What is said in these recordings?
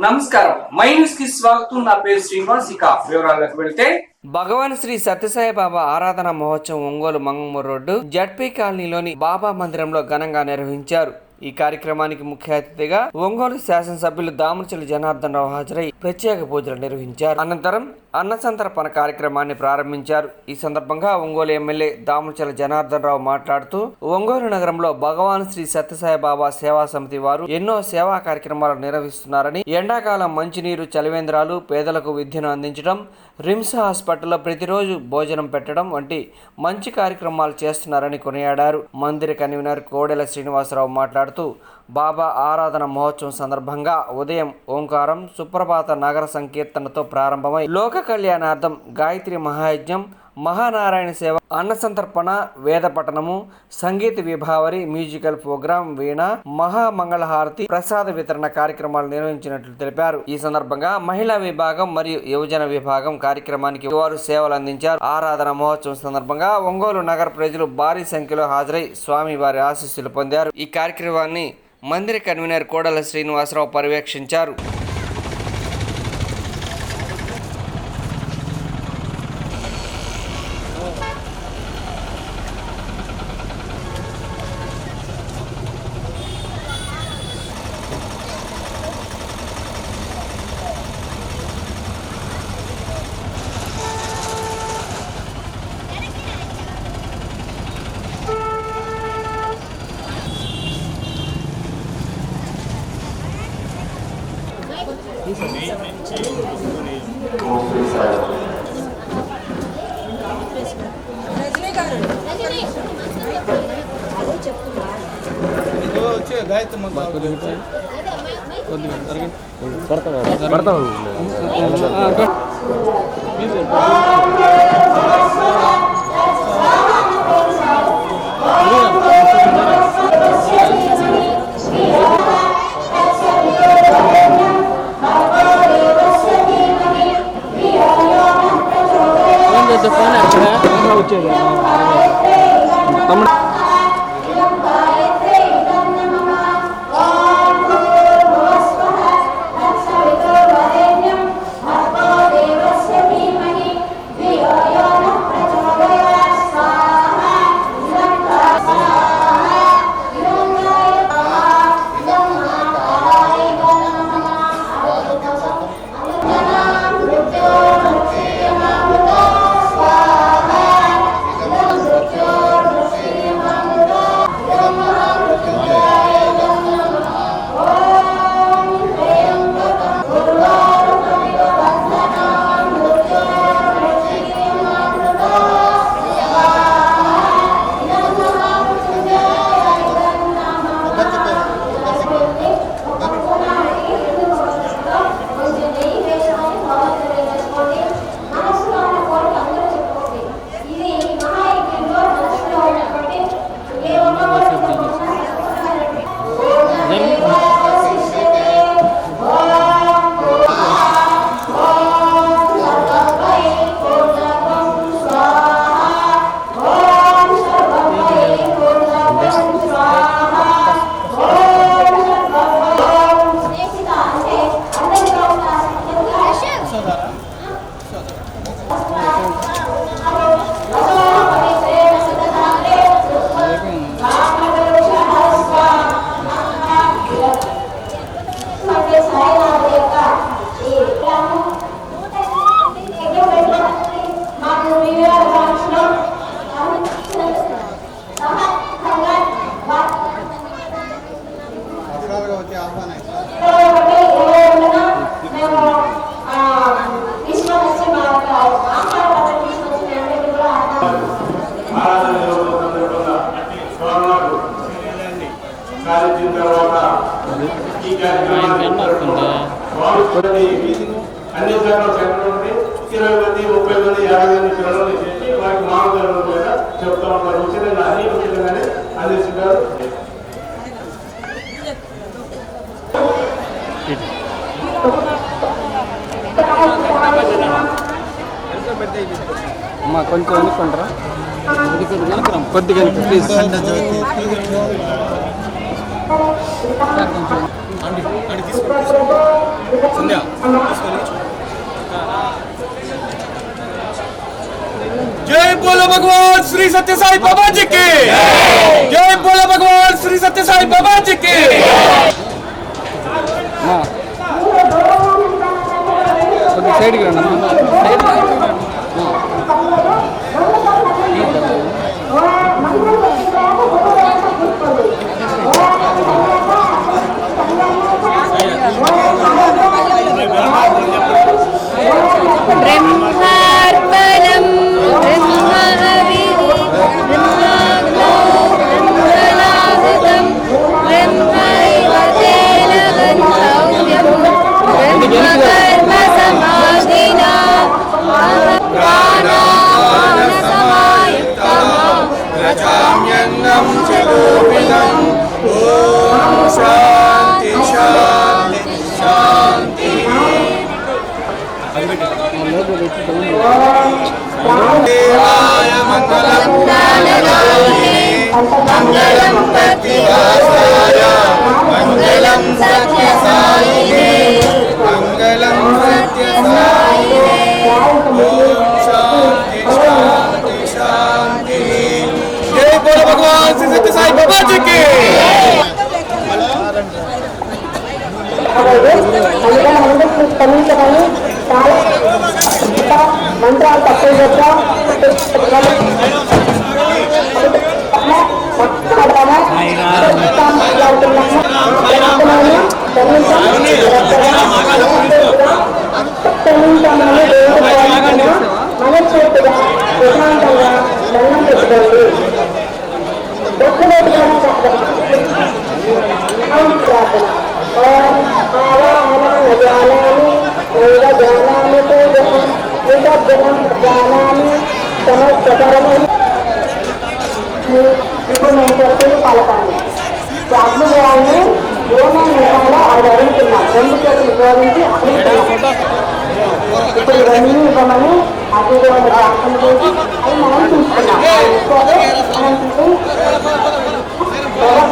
నమస్కారం, my news కి స్వాగతం. నా పేరు శ్రీనివాస్. ఇక వివరాలకు వెళ్తే భగవాన్ శ్రీ సత్యసాయి బాబా ఆరాధన మహోత్సవం ఒంగోలు మంగమూరు రోడ్డు జడ్పీ కాలనీలోని బాబా మందిరంలో ఘనంగా నిర్వహించారు. ఈ కార్యక్రమానికి ముఖ్య అతిథిగా ఒంగోలు శాసనసభ్యులు దామరచల జనార్దన్ రావు హాజరై ప్రత్యేక పూజలు నిర్వహించారు. అనంతరం అన్నసంతర్పణ కార్యక్రమాన్ని ప్రారంభించారు. ఈ సందర్భంగా ఒంగోలు ఎమ్మెల్యే దామరచల జనార్దన్ రావు మాట్లాడుతూ ఒంగోలు నగరంలో భగవాన్ శ్రీ సత్యసాయి బాబా సేవా సమితి వారు ఎన్నో సేవా కార్యక్రమాలు నిర్వహిస్తున్నారని, ఎండాకాలం మంచినీరు, చలివేంద్రాలు, పేదలకు విద్యను అందించడం, రిమ్స్ హాస్పిటల్లో ప్రతిరోజు భోజనం పెట్టడం వంటి మంచి కార్యక్రమాలు చేస్తున్నారని కొనియాడారు. మందిర కన్వీనర్ కోడెల శ్రీనివాసరావు మాట్లాడుతూ బాబా ఆరాధన మహోత్సవం సందర్భంగా ఉదయం ఓంకారం, సుప్రభాత నగర సంకీర్తనతో ప్రారంభమై లోక కళ్యాణార్థం గాయత్రి మహాయజ్ఞం, మహానారాయణ సేవ, అన్నసంతర్పణ, వేద పఠనము, సంగీత విభావరి, మ్యూజికల్ ప్రోగ్రాం, వీణ, మహామంగళహారతి, ప్రసాద వితరణ కార్యక్రమాలు నిర్వహించినట్లు తెలిపారు. ఈ సందర్భంగా మహిళా విభాగం మరియు యువజన విభాగం కార్యక్రమానికి వారు సేవలు అందించారు. ఆరాధన మహోత్సవం సందర్భంగా ఒంగోలు నగర ప్రజలు భారీ సంఖ్యలో హాజరై స్వామి వారి ఆశీస్సులు పొందారు. ఈ కార్యక్రమాన్ని మందిర కన్వీనర్ కోడల శ్రీనివాసరావు పర్యవేక్షించారు. అన్ని సంఘాలు సెంటర్ 20 మంది 30 మంది 50 మంది పిల్లలు చేసి వారికి మామూలు కూడా చెప్తా ఉంటారు. ఉచితంగా అన్ని ఉచితంగానే అందిస్తుంటారు. కొంచెం అనుకుంటారా కొద్దిగా ప్లీజ్. తీసుకుంటారు जय बोलो भगवान श्री सत्य साई बाबा जी की जय बोलो भगवान श्री सत्य साई बाबा जी की సైడ్ కి రండి ब्रह्मार्पणं ब्रह्मनाहुतं ब्रह्मैव तेन गन्तव्यं ब्रह्मकर्मसमाधिना प्रजाम्यन्नं च गोपिनं ॐ शान्ति शान्ति शान्ति देवाय मङ्गलं प्राणनायिने मङ्गलं प्रतिभासाय मङ्गलं सत्यसायिने मङ्गलं सत्यसायिने ॐ शान्ति शान्ति शान्ति जय बोलो भगवान श्री सत्य साई बाबा जी की మంత్రాలు తప్పకుండా మనస్ఫూర్తిగా ప్రశాంతంగా దండం పెట్టుకోండి. ప్రార్థన ఓం ఆవాహనం జానామి ఓం జానామి పూజనం విదగ్నం జానామి సమస్తకరణం. ఇప్పుడు నేను చెప్పేది పలకండి. అగ్నిదేవాన్ని ఏమేమి విధాలో అది అడుగుతున్నాం. 2 చేతులు జోడించి అడుగుతున్నాం. ఇప్పుడు ఇవన్నీ ఇవ్వమని అగ్నిదేవుని ప్రార్థన చేసి అది మనం తీసుకున్నాం. మనం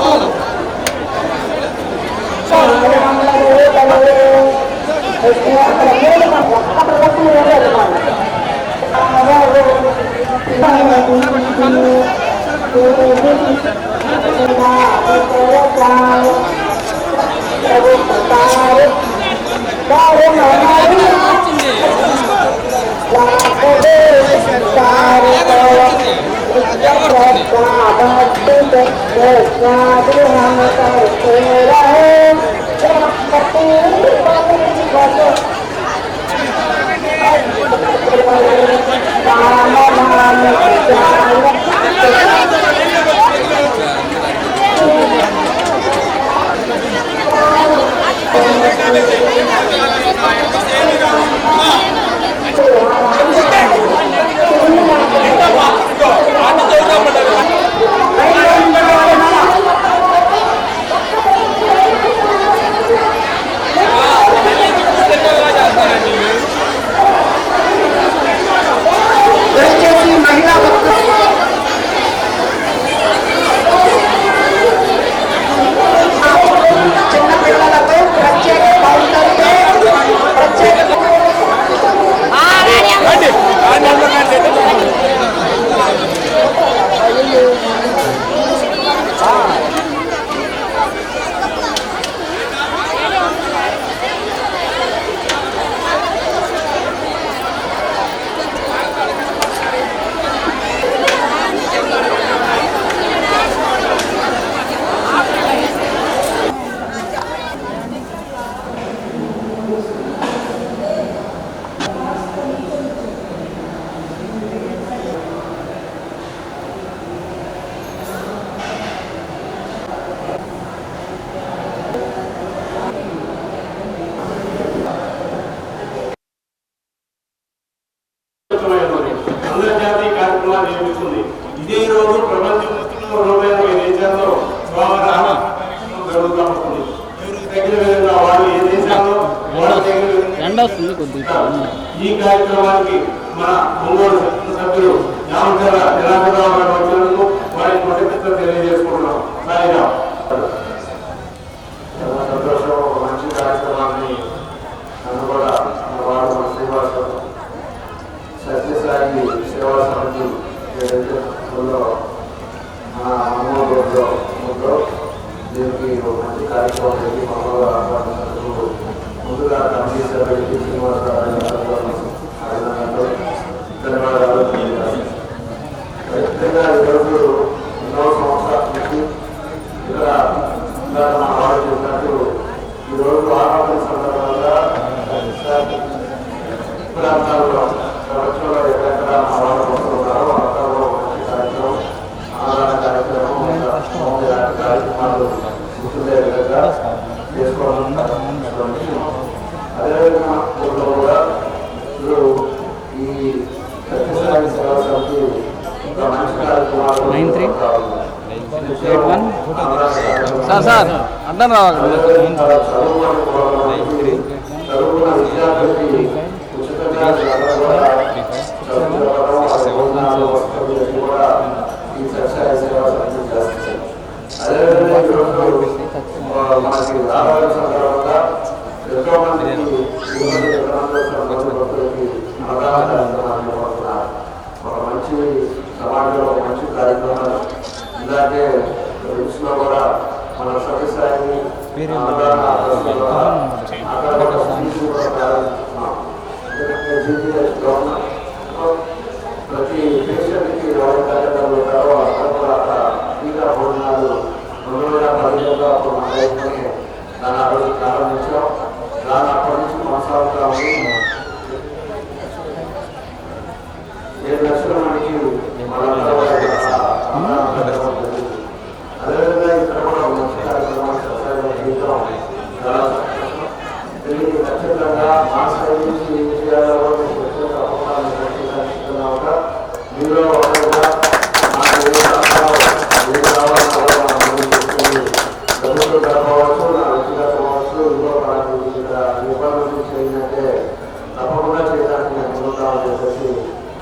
అంతర్జాతీయ కార్యక్రమాలు నిర్మిస్తుంది. ఇదే రోజు ప్రపంచంలో ఏ దేశాల్లో జరుగుతూ ఉంటుంది. తగిన విధంగా వాళ్ళు ఏ దేశాల్లో ఈ కార్యక్రమానికి మన ఒంగోలు సభ్యులు నామకర జనార్దనరావు గారు వచ్చినందుకు వారికి మొదటి తెలియజేసుకుంటున్నాం. సాయిరాం. సంతోషం. ఒక మంచి కార్యక్రమాన్ని కార్యక్రమానికి మమ్మల్ని ఆహ్వానించినందుకు ముందుగా కమిటీ సభ్యులకి శ్రీనివాసరావు ధన్యవాదాలు ఖచ్చితంగా ఈరోజు ఎన్నో సంవత్సరాల నుంచి ఇక్కడ మన వాళ్ళు చెప్పినట్టు ఈరోజు ఆరాధన సందర్భంగా ప్రాంతాల్లో ప్రపంచంలో ఎక్కడెక్కడ మా వాళ్ళు వస్తున్నారో వాళ్ళలో మంచి కార్యక్రమం ఆరాధన కార్యక్రమాలు గుర్తుండే విధంగా చేసుకోవడం. అదేవిధంగా కూడా ఇప్పుడు ఈ సత్యసాయి సేవా సమితి ఒక మంచి కార్యక్రమాలు చదువుకున్న విద్యార్థులకి ఉచితంగా కూడా ఈ సత్యసాయి సేవా సమితి చేస్తుంది. అదేవిధంగా మనకి ఆరాధన సందర్భంగా ఎంతో మందికి ఒక మంచి సమాజంలో ఒక మంచి కార్యక్రమాలు ఇలాగే రిమ్స్లో కూడా మన సత్యసాయిని ప్రతి పేషెంట్కి ఎవరి కార్యక్రమాలు ఉంటారో అక్కడ కూడా అక్కడ ఫ్రీగా భోజనాలు 2015లో అప్పుడు మన రైతులనే దాన్ని ఆ రోజు ప్రారంభించాం. దాని అప్పటి నుంచి కొనసాగుతా ఉంది. 7 లక్షల మందికి మనందరూ అదేవిధంగా ఇక్కడ కూడా మంచి కార్యక్రమాలు జీవితం చాలా దీనికి ఖచ్చితంగా మా సైడ్ నుంచి ఏం చేయాలో తప్పకుండా మీలో ఒకరుగా నాకు ప్రభుత్వం గడపవచ్చు, నా వ్యక్తిగత కావచ్చు, ఇంకో నిబంధనలు చేయాలంటే తప్పకుండా చేయడానికి నేను ముందుతామని చెప్పేసి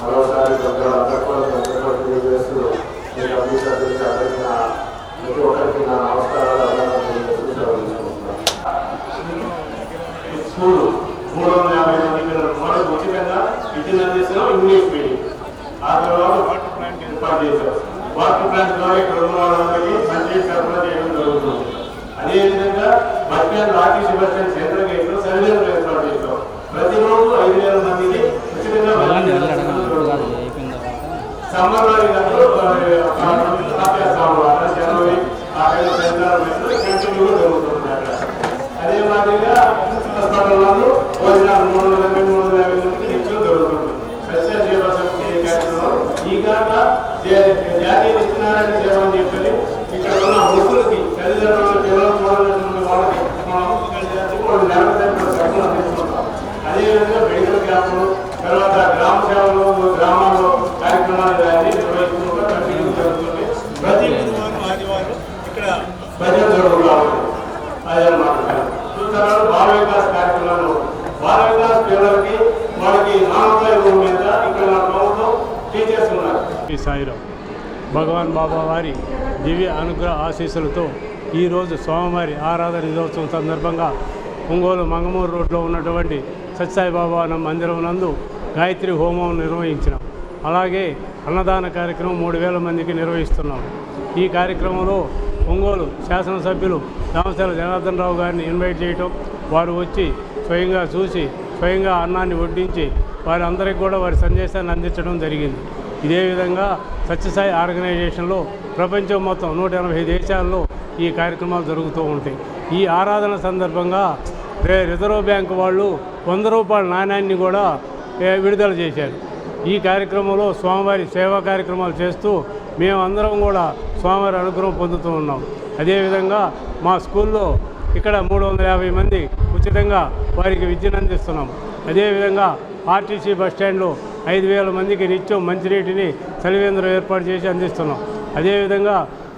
మరోసారి అందరికీ తెలియజేస్తూ నేను అభివృద్ధి అందరికీ ప్రతి ఒక్కరికి నా నమస్కారాలు స్కూల్ 350 మంది పిల్లలు వాళ్ళకి ఉచితంగా విద్యను అందిస్తున్నాం. ఇంగ్లీష్ మీడియం ఆ తర్వాత వాటర్ ప్లాంట్ ఏర్పాటు చేశారు. వాటర్ ప్లాంట్ ద్వారా ఇక్కడ ఉన్న వాళ్ళందరికీ మంచి సరఫరా చేయడం జరుగుతుంది. అదేవిధంగా bus stand RTC bus stand central gate లో సర్వేలు ఏర్పాటు చేస్తాం. ప్రతిరోజు 5,000 మందికి ఉచితంగా సమ్మర్ జనవరి కంటిన్యూగా జరుగుతుంది. అదే మాదిరిగా హాస్పిటల్లో భోజనాలు 350 మందికి నిత్యం జరుగుతుంది. సస్య సేవా సమితి కార్యక్రమం ఈ కాక జాతీయ నిత్యనారాయణ సేవ అని చెప్పి ఇక్కడ ఉన్న వృద్ధులకి తల్లిదండ్రులు పిల్లలు చూడాలనుకున్న వాళ్ళకి మనం నెలకొల్పి అందిస్తున్నాం. అదేవిధంగా మెడికల్ క్యాంపులు తర్వాత గ్రామ సేవలు గ్రామాల్లో కార్యక్రమాలు నిర్వహిస్తున్నట్టు కంటిన్యూ జరుగుతుంది. ప్రతి బుధవారం ఆదివారం ఇక్కడ భజన జరుగుతూ ఉంటుంది. అదనమాట తర్వాత బాల వికాస్ కార్యక్రమాలు బాల వికాస్ పిల్లలకి వాళ్ళకి నామకాయ రూమ్ మీద ఇక్కడ మన ప్రభుత్వం టీచర్స్ ఉన్నారు. సాయిరాం భగవాన్ బాబా వారి దివ్య అనుగ్రహ ఆశీస్సులతో ఈరోజు స్వామివారి ఆరాధన దినోత్సవం సందర్భంగా ఒంగోలు మంగమూరు రోడ్లో ఉన్నటువంటి సత్యసాయి బాబా మందిరం నందు గాయత్రి హోమం నిర్వహించినాం. అలాగే అన్నదాన కార్యక్రమం 3,000 మందికి నిర్వహిస్తున్నాం. ఈ కార్యక్రమంలో ఒంగోలు శాసనసభ్యులు రామచంద్ర జనార్దన్ రావు గారిని ఇన్వైట్ చేయటం, వారు వచ్చి స్వయంగా చూసి స్వయంగా అన్నాన్ని వడ్డించి వారందరికీ కూడా వారి సందేశాన్ని అందించడం జరిగింది. ఇదే విధంగా సత్యసాయి ఆర్గనైజేషన్లో ప్రపంచం మొత్తం 180 దేశాల్లో ఈ కార్యక్రమాలు జరుగుతూ ఉంటాయి. ఈ ఆరాధన సందర్భంగా రిజర్వ్ బ్యాంకు వాళ్ళు 100 రూపాయల నాణ్యాన్ని కూడా విడుదల చేశారు. ఈ కార్యక్రమంలో స్వామివారి సేవా కార్యక్రమాలు చేస్తూ మేమందరం కూడా స్వామివారి అనుగ్రహం పొందుతూ ఉన్నాం. అదేవిధంగా మా స్కూల్లో ఇక్కడ 350 మంది ఉచితంగా వారికి విద్యను అందిస్తున్నాం. అదేవిధంగా ఆర్టీసీ బస్టాండ్లో 5,000 మందికి నిత్యం మంచినీటిని చలివేంద్రం ఏర్పాటు చేసి అందిస్తున్నాం. అదేవిధంగా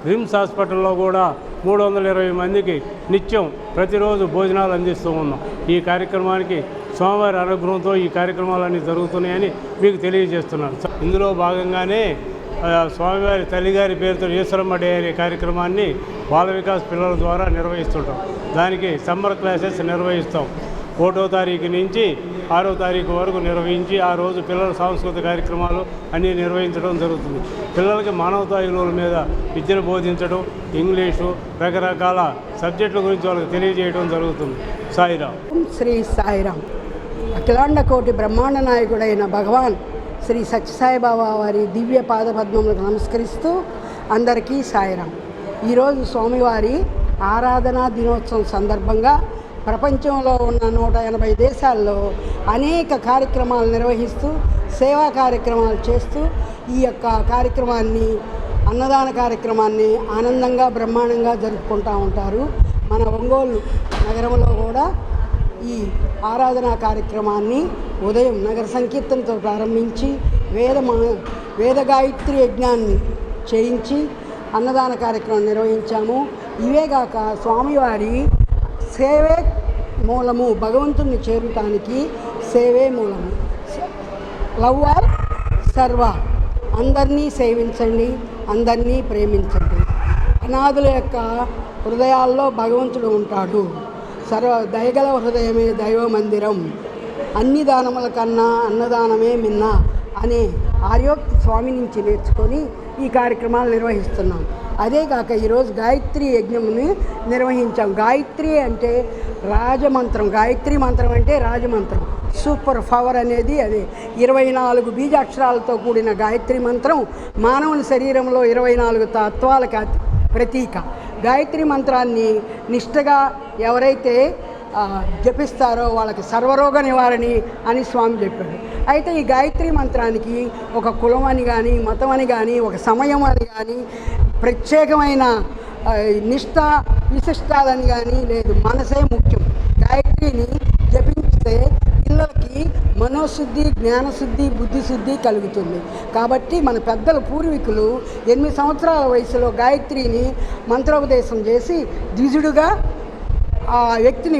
రిమ్స్ హాస్పిటల్లో కూడా 320 మందికి నిత్యం ప్రతిరోజు భోజనాలు అందిస్తూ ఉన్నాం. ఈ కార్యక్రమానికి స్వామివారి అనుగ్రహంతో ఈ కార్యక్రమాలన్నీ జరుగుతున్నాయని మీకు తెలియజేస్తున్నాను. ఇందులో భాగంగానే స్వామివారి తల్లిగారి పేరుతో ఈశ్వరమ్మ డే అనే కార్యక్రమాన్ని బాల వికాస్ పిల్లల ద్వారా నిర్వహిస్తుంటాం. దానికి సమ్మర్ క్లాసెస్ నిర్వహిస్తాం. 1వ తారీఖు నుంచి 6వ తారీఖు వరకు నిర్వహించి ఆ రోజు పిల్లల సాంస్కృతిక కార్యక్రమాలు అన్నీ నిర్వహించడం జరుగుతుంది. పిల్లలకి మానవతా విలువల మీద విద్యను బోధించడం, ఇంగ్లీషు రకరకాల సబ్జెక్టుల గురించి వాళ్ళకి తెలియజేయడం జరుగుతుంది. సాయిరాం. శ్రీ సాయిరాం. అఖిలాండ కోటి బ్రహ్మాండ నాయకుడైన భగవాన్ శ్రీ సత్యసాయిబాబా వారి దివ్య పాదపద్మములకు నమస్కరిస్తూ అందరికీ సాయిరాం. ఈరోజు స్వామివారి ఆరాధనా దినోత్సవం సందర్భంగా ప్రపంచంలో ఉన్న 180 దేశాల్లో అనేక కార్యక్రమాలు నిర్వహిస్తూ సేవా కార్యక్రమాలు చేస్తూ ఈ యొక్క కార్యక్రమాన్ని, అన్నదాన కార్యక్రమాన్ని ఆనందంగా బ్రహ్మాండంగా జరుపుకుంటూ ఉంటారు. మన ఒంగోలు నగరంలో కూడా ఈ ఆరాధనా కార్యక్రమాన్ని ఉదయం నగర సంకీర్తనతో ప్రారంభించి వేద గాయత్రి యజ్ఞాన్ని చేయించి అన్నదాన కార్యక్రమం నిర్వహించాము. ఇవేగాక స్వామివారి సేవే మూలము, భగవంతుని చేరటానికి సేవే మూలము. లవ్ ఆల్ సర్వ, అందరినీ సేవించండి, అందరినీ ప్రేమించండి. అనాథుల యొక్క హృదయాల్లో భగవంతుడు ఉంటాడు. దయగల హృదయమే దైవ మందిరం, అన్ని దానముల కన్నా అన్నదానమే మిన్న అనే ఆర్యోక్తి స్వామి నుంచి నేర్చుకొని ఈ కార్యక్రమాలు నిర్వహిస్తున్నాం. అదే కాక ఈరోజు గాయత్రి యజ్ఞంని నిర్వహించాం. గాయత్రి అంటే రాజమంత్రం, గాయత్రి మంత్రం అంటే రాజమంత్రం, సూపర్ పవర్ అనేది అదే. 24 బీజాక్షరాలతో కూడిన గాయత్రి మంత్రం మానవుని శరీరంలో 24 తత్వాలకు ప్రతీక. గాయత్రి మంత్రాన్ని నిష్ఠగా ఎవరైతే జపిస్తారో వాళ్ళకి సర్వరోగ నివారణి అని స్వామి చెప్పాడు. అయితే ఈ గాయత్రి మంత్రానికి ఒక కులం అని కానీ, మతం అని కానీ, ఒక సమయం అని కానీ, ప్రత్యేకమైన నిష్ఠ విశిష్టాలని కానీ లేదు. మనసే ముఖ్యం. గాయత్రిని జపించితే పిల్లలకి మనోశుద్ధి, జ్ఞానశుద్ధి, బుద్ధిశుద్ధి కలుగుతుంది. కాబట్టి మన పెద్దల పూర్వీకులు 8 సంవత్సరాల వయసులో గాయత్రిని మంత్రోపదేశం చేసి ద్విజుడుగా ఆ వ్యక్తిని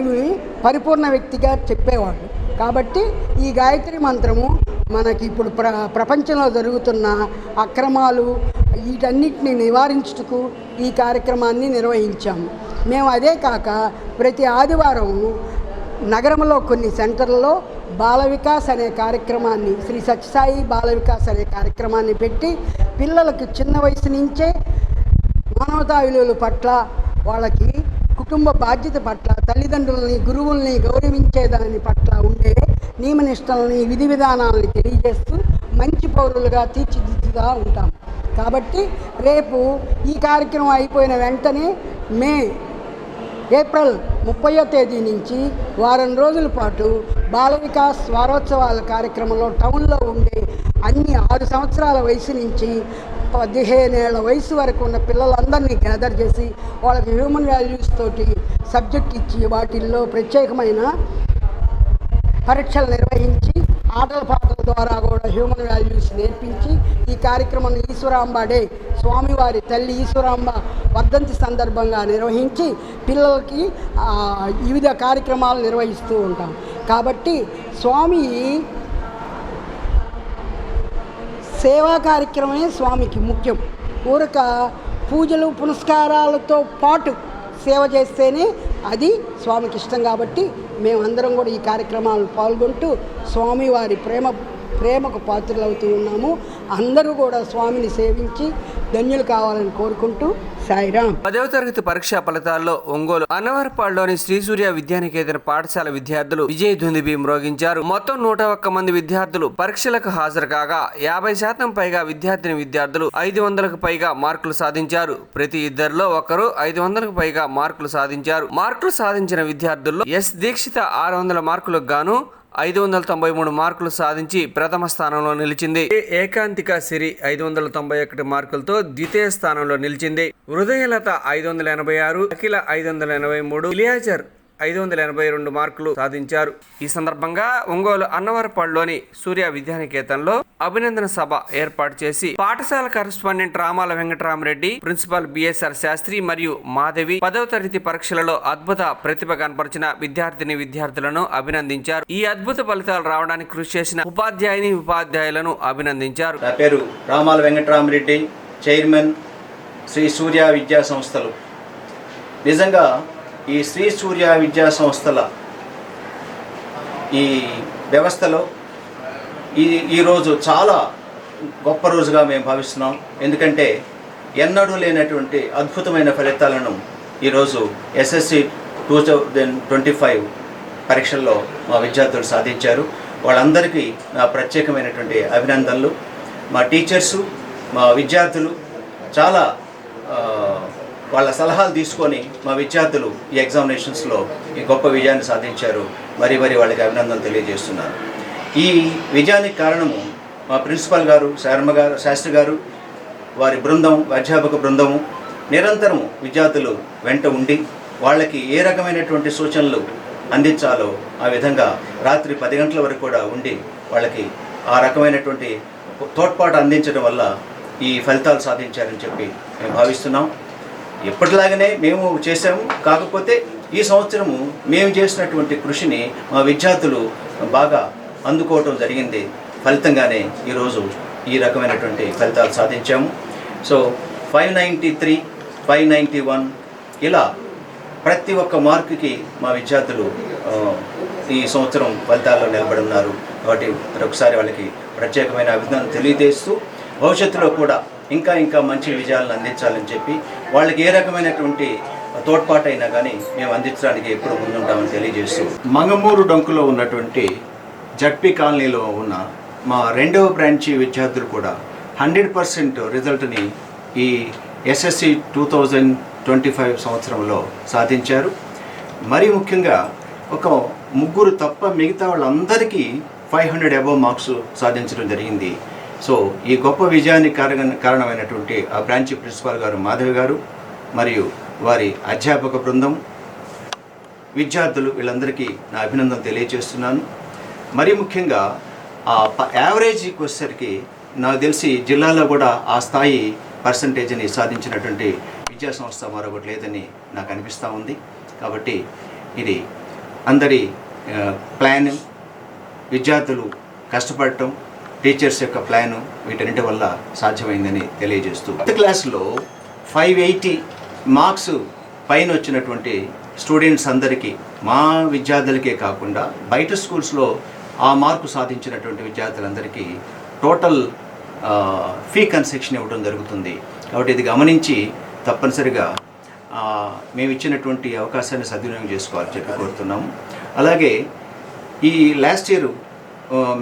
పరిపూర్ణ వ్యక్తిగా చెప్పేవాళ్ళు. కాబట్టి ఈ గాయత్రి మంత్రము మనకి ఇప్పుడు ప్రపంచంలో జరుగుతున్న అక్రమాలు వీటన్నిటిని నివారించుటకు ఈ కార్యక్రమాన్ని నిర్వహించాము. మేము అదే కాక ప్రతి ఆదివారం నగరంలో కొన్ని సెంటర్లలో బాల వికాస్ అనే కార్యక్రమాన్ని, శ్రీ సత్యసాయి బాల వికాస్ అనే కార్యక్రమాన్ని పెట్టి పిల్లలకు చిన్న వయసు నుంచే మానవతా విలువల పట్ల, వాళ్ళకి కుటుంబ బాధ్యత పట్ల, తల్లిదండ్రులని, గురువుల్ని గౌరవించేదాని పట్ల ఉండే నియమనిష్టలని, విధి విధానాలని తెలియజేస్తూ మంచి పౌరులుగా తీర్చిదిద్దుగా ఉంటాం. కాబట్టి రేపు ఈ కార్యక్రమం అయిపోయిన వెంటనే ఏప్రిల్ 30వ తేదీ నుంచి వారం రోజుల పాటు బాల వికాస్ వారోత్సవాల కార్యక్రమంలో టౌన్లో ఉండే అన్ని 6 సంవత్సరాల వయసు నుంచి 15 ఏళ్ల వయసు వరకు ఉన్న పిల్లలందరినీ గ్యాదర్ చేసి వాళ్ళకి హ్యూమన్ వాల్యూస్ తోటి సబ్జెక్ట్ ఇచ్చి వాటిల్లో ప్రత్యేకమైన పరీక్షలు నిర్వహించి ఆటల పాటల ద్వారా కూడా హ్యూమన్ వాల్యూస్ నేర్పించి ఈ కార్యక్రమం ఈశ్వరాంబ డే, స్వామివారి తల్లి ఈశ్వరాంబ వర్ధంతి సందర్భంగా నిర్వహించి పిల్లలకి వివిధ కార్యక్రమాలు నిర్వహిస్తూ ఉంటాం. కాబట్టి స్వామి సేవా కార్యక్రమమే స్వామికి ముఖ్యం. ఊరక పూజలు పునస్కారాలతో పాటు సేవ చేస్తేనే అది స్వామికి ఇష్టం. కాబట్టి మేమందరం కూడా ఈ కార్యక్రమాలను పాల్గొంటూ స్వామివారి ప్రేమకు పాత్రలవుతూ ఉన్నాము. అందరూ కూడా స్వామిని సేవించి ధన్యులు కావాలని కోరుకుంటూ సాయిరాం. 10వ తరగతి పరీక్షా ఫలితాల్లో ఒంగోలు అన్నవరపాడులోని శ్రీ సూర్య విద్యానికేతన పాఠశాల విద్యార్థులు విజయ దుందుబి మ్రోగించారు. మొత్తం 101 మంది విద్యార్థులు పరీక్షలకు హాజరు కాగా 50% పైగా విద్యార్థులు 500కు పైగా మార్కులు సాధించారు. ప్రతి ఇద్దరిలో ఒకరు 500కు పైగా మార్కులు సాధించారు. మార్కులు సాధించిన విద్యార్థుల్లో ఎస్ దీక్షిత 600 మార్కులకు గాను 593 మార్కులు సాధించి ప్రథమ స్థానంలో నిలిచింది. ఏకాంతిక సిరి 591 మార్కులతో ద్వితీయ స్థానంలో నిలిచింది. హృదయలత 586, అఖిల 583, ఇలియాజర్ 582 మార్కులు సాధించారు. ఈ సందర్భంగా ఒంగోలు అన్నవరపాడులోని సూర్య విద్యానికేతన్లో అభినందన సభ ఏర్పాటు చేసి పాఠశాల correspondent Ramala Venkataramareddy, principal BSR Sastri మరియు మాధవి 10వ తరగతి పరీక్షలలో అద్భుత ప్రతిభ కనపరిచిన విద్యార్థులను అభినందించారు. ఈ అద్భుత ఫలితాలు రావడానికి కృషి చేసిన ఉపాధ్యాయులను అభినందించారు. నా పేరు రామాల వెంకటరామరెడ్డి, చైర్మన్ శ్రీ సూర్య విద్యా సంస్థలు. నిజంగా ఈ శ్రీ సూర్య విద్యా సంస్థల ఈ వ్యవస్థలో ఈరోజు చాలా గొప్ప రోజుగా మేము భావిస్తున్నాం. ఎందుకంటే ఎన్నడూ లేనటువంటి అద్భుతమైన ఫలితాలను ఈరోజు ఎస్ఎస్సి 2025 పరీక్షల్లో మా విద్యార్థులు సాధించారు. వాళ్ళందరికీ నా ప్రత్యేకమైనటువంటి అభినందనలు. మా టీచర్సు, మా విద్యార్థులు చాలా వాళ్ళ సలహాలు తీసుకొని మా విద్యార్థులు ఈ ఎగ్జామినేషన్స్లో ఈ గొప్ప విజయాన్ని సాధించారు. మరి వాళ్ళకి అభినందనలు తెలియజేస్తున్నాను. ఈ విజయానికి కారణము మా ప్రిన్సిపల్ గారు, శాస్త్రి గారు, వారి బృందం, అధ్యాపక బృందము నిరంతరము విద్యార్థులు వెంట ఉండి వాళ్ళకి ఏ రకమైనటువంటి సూచనలు అందించాలో ఆ విధంగా రాత్రి 10 గంటల వరకు కూడా ఉండి వాళ్ళకి ఆ రకమైనటువంటి తోడ్పాటు అందించడం వల్ల ఈ ఫలితాలు సాధించారని చెప్పి మేము భావిస్తున్నాం. ఎప్పటిలాగానే మేము చేసాము. కాకపోతే ఈ సంవత్సరము మేము చేసినటువంటి కృషిని మా విద్యార్థులు బాగా అందుకోవటం జరిగింది. ఫలితంగానే ఈరోజు ఈ రకమైనటువంటి ఫలితాలు సాధించాము. సో 593, 591 ఇలా ప్రతి ఒక్క మార్కుకి మా విద్యార్థులు ఈ సంవత్సరం ఫలితాల్లో నిలబడి ఉన్నారు. కాబట్టి మరొకసారి వాళ్ళకి ప్రత్యేకమైన అభినందనలు తెలియజేస్తూ భవిష్యత్తులో కూడా ఇంకా మంచి విజయాలను అందించాలని చెప్పి వాళ్ళకి ఏ రకమైనటువంటి తోడ్పాటు అయినా కానీ మేము అందించడానికి ఎప్పుడు ముందుంటామని తెలియజేస్తూ మంగమూరు డొంకులో ఉన్నటువంటి జడ్పీ కాలనీలో ఉన్న మా 2వ బ్రాంచి విద్యార్థులు కూడా 100% రిజల్ట్ని ఈ ఎస్ఎస్సి 2025 సంవత్సరంలో సాధించారు. మరి ముఖ్యంగా ఒక 3 తప్ప మిగతా వాళ్ళందరికీ 500 అబవ్ మార్క్స్ సాధించడం జరిగింది. సో ఈ గొప్ప విజయానికి కారణమైనటువంటి ఆ బ్రాంచ్ ప్రిన్సిపాల్ గారు మాధవి గారు మరియు వారి అధ్యాపక బృందం, విద్యార్థులు వీళ్ళందరికీ నా అభినందనలు తెలియజేస్తున్నాను. మరి ముఖ్యంగా ఆ యావరేజ్కి వచ్చేసరికి నాకు తెలిసి జిల్లాలో కూడా ఆ స్థాయి పర్సంటేజ్ని సాధించినటువంటి విద్యా సంస్థ మరొకటి లేదని నాకు అనిపిస్తూ ఉంది. కాబట్టి ఇది అందరి ప్లాన్, విద్యార్థులు కష్టపడటం, టీచర్స్ యొక్క ప్లాను వీటన్నిటి వల్ల సాధ్యమైందని తెలియజేస్తూ 10th క్లాస్లో 580 మార్క్స్ పైన వచ్చినటువంటి స్టూడెంట్స్ అందరికీ, మా విద్యార్థులకే కాకుండా బయట స్కూల్స్లో ఆ మార్కు సాధించినటువంటి విద్యార్థులందరికీ టోటల్ ఫీ కన్సెషన్ ఇవ్వడం జరుగుతుంది. కాబట్టి ఇది గమనించి తప్పనిసరిగా మేము ఇచ్చినటువంటి అవకాశాన్ని సద్వినియోగం చేసుకోవాలని చెప్పి కోరుతున్నాము. అలాగే ఈ లాస్ట్ ఇయర్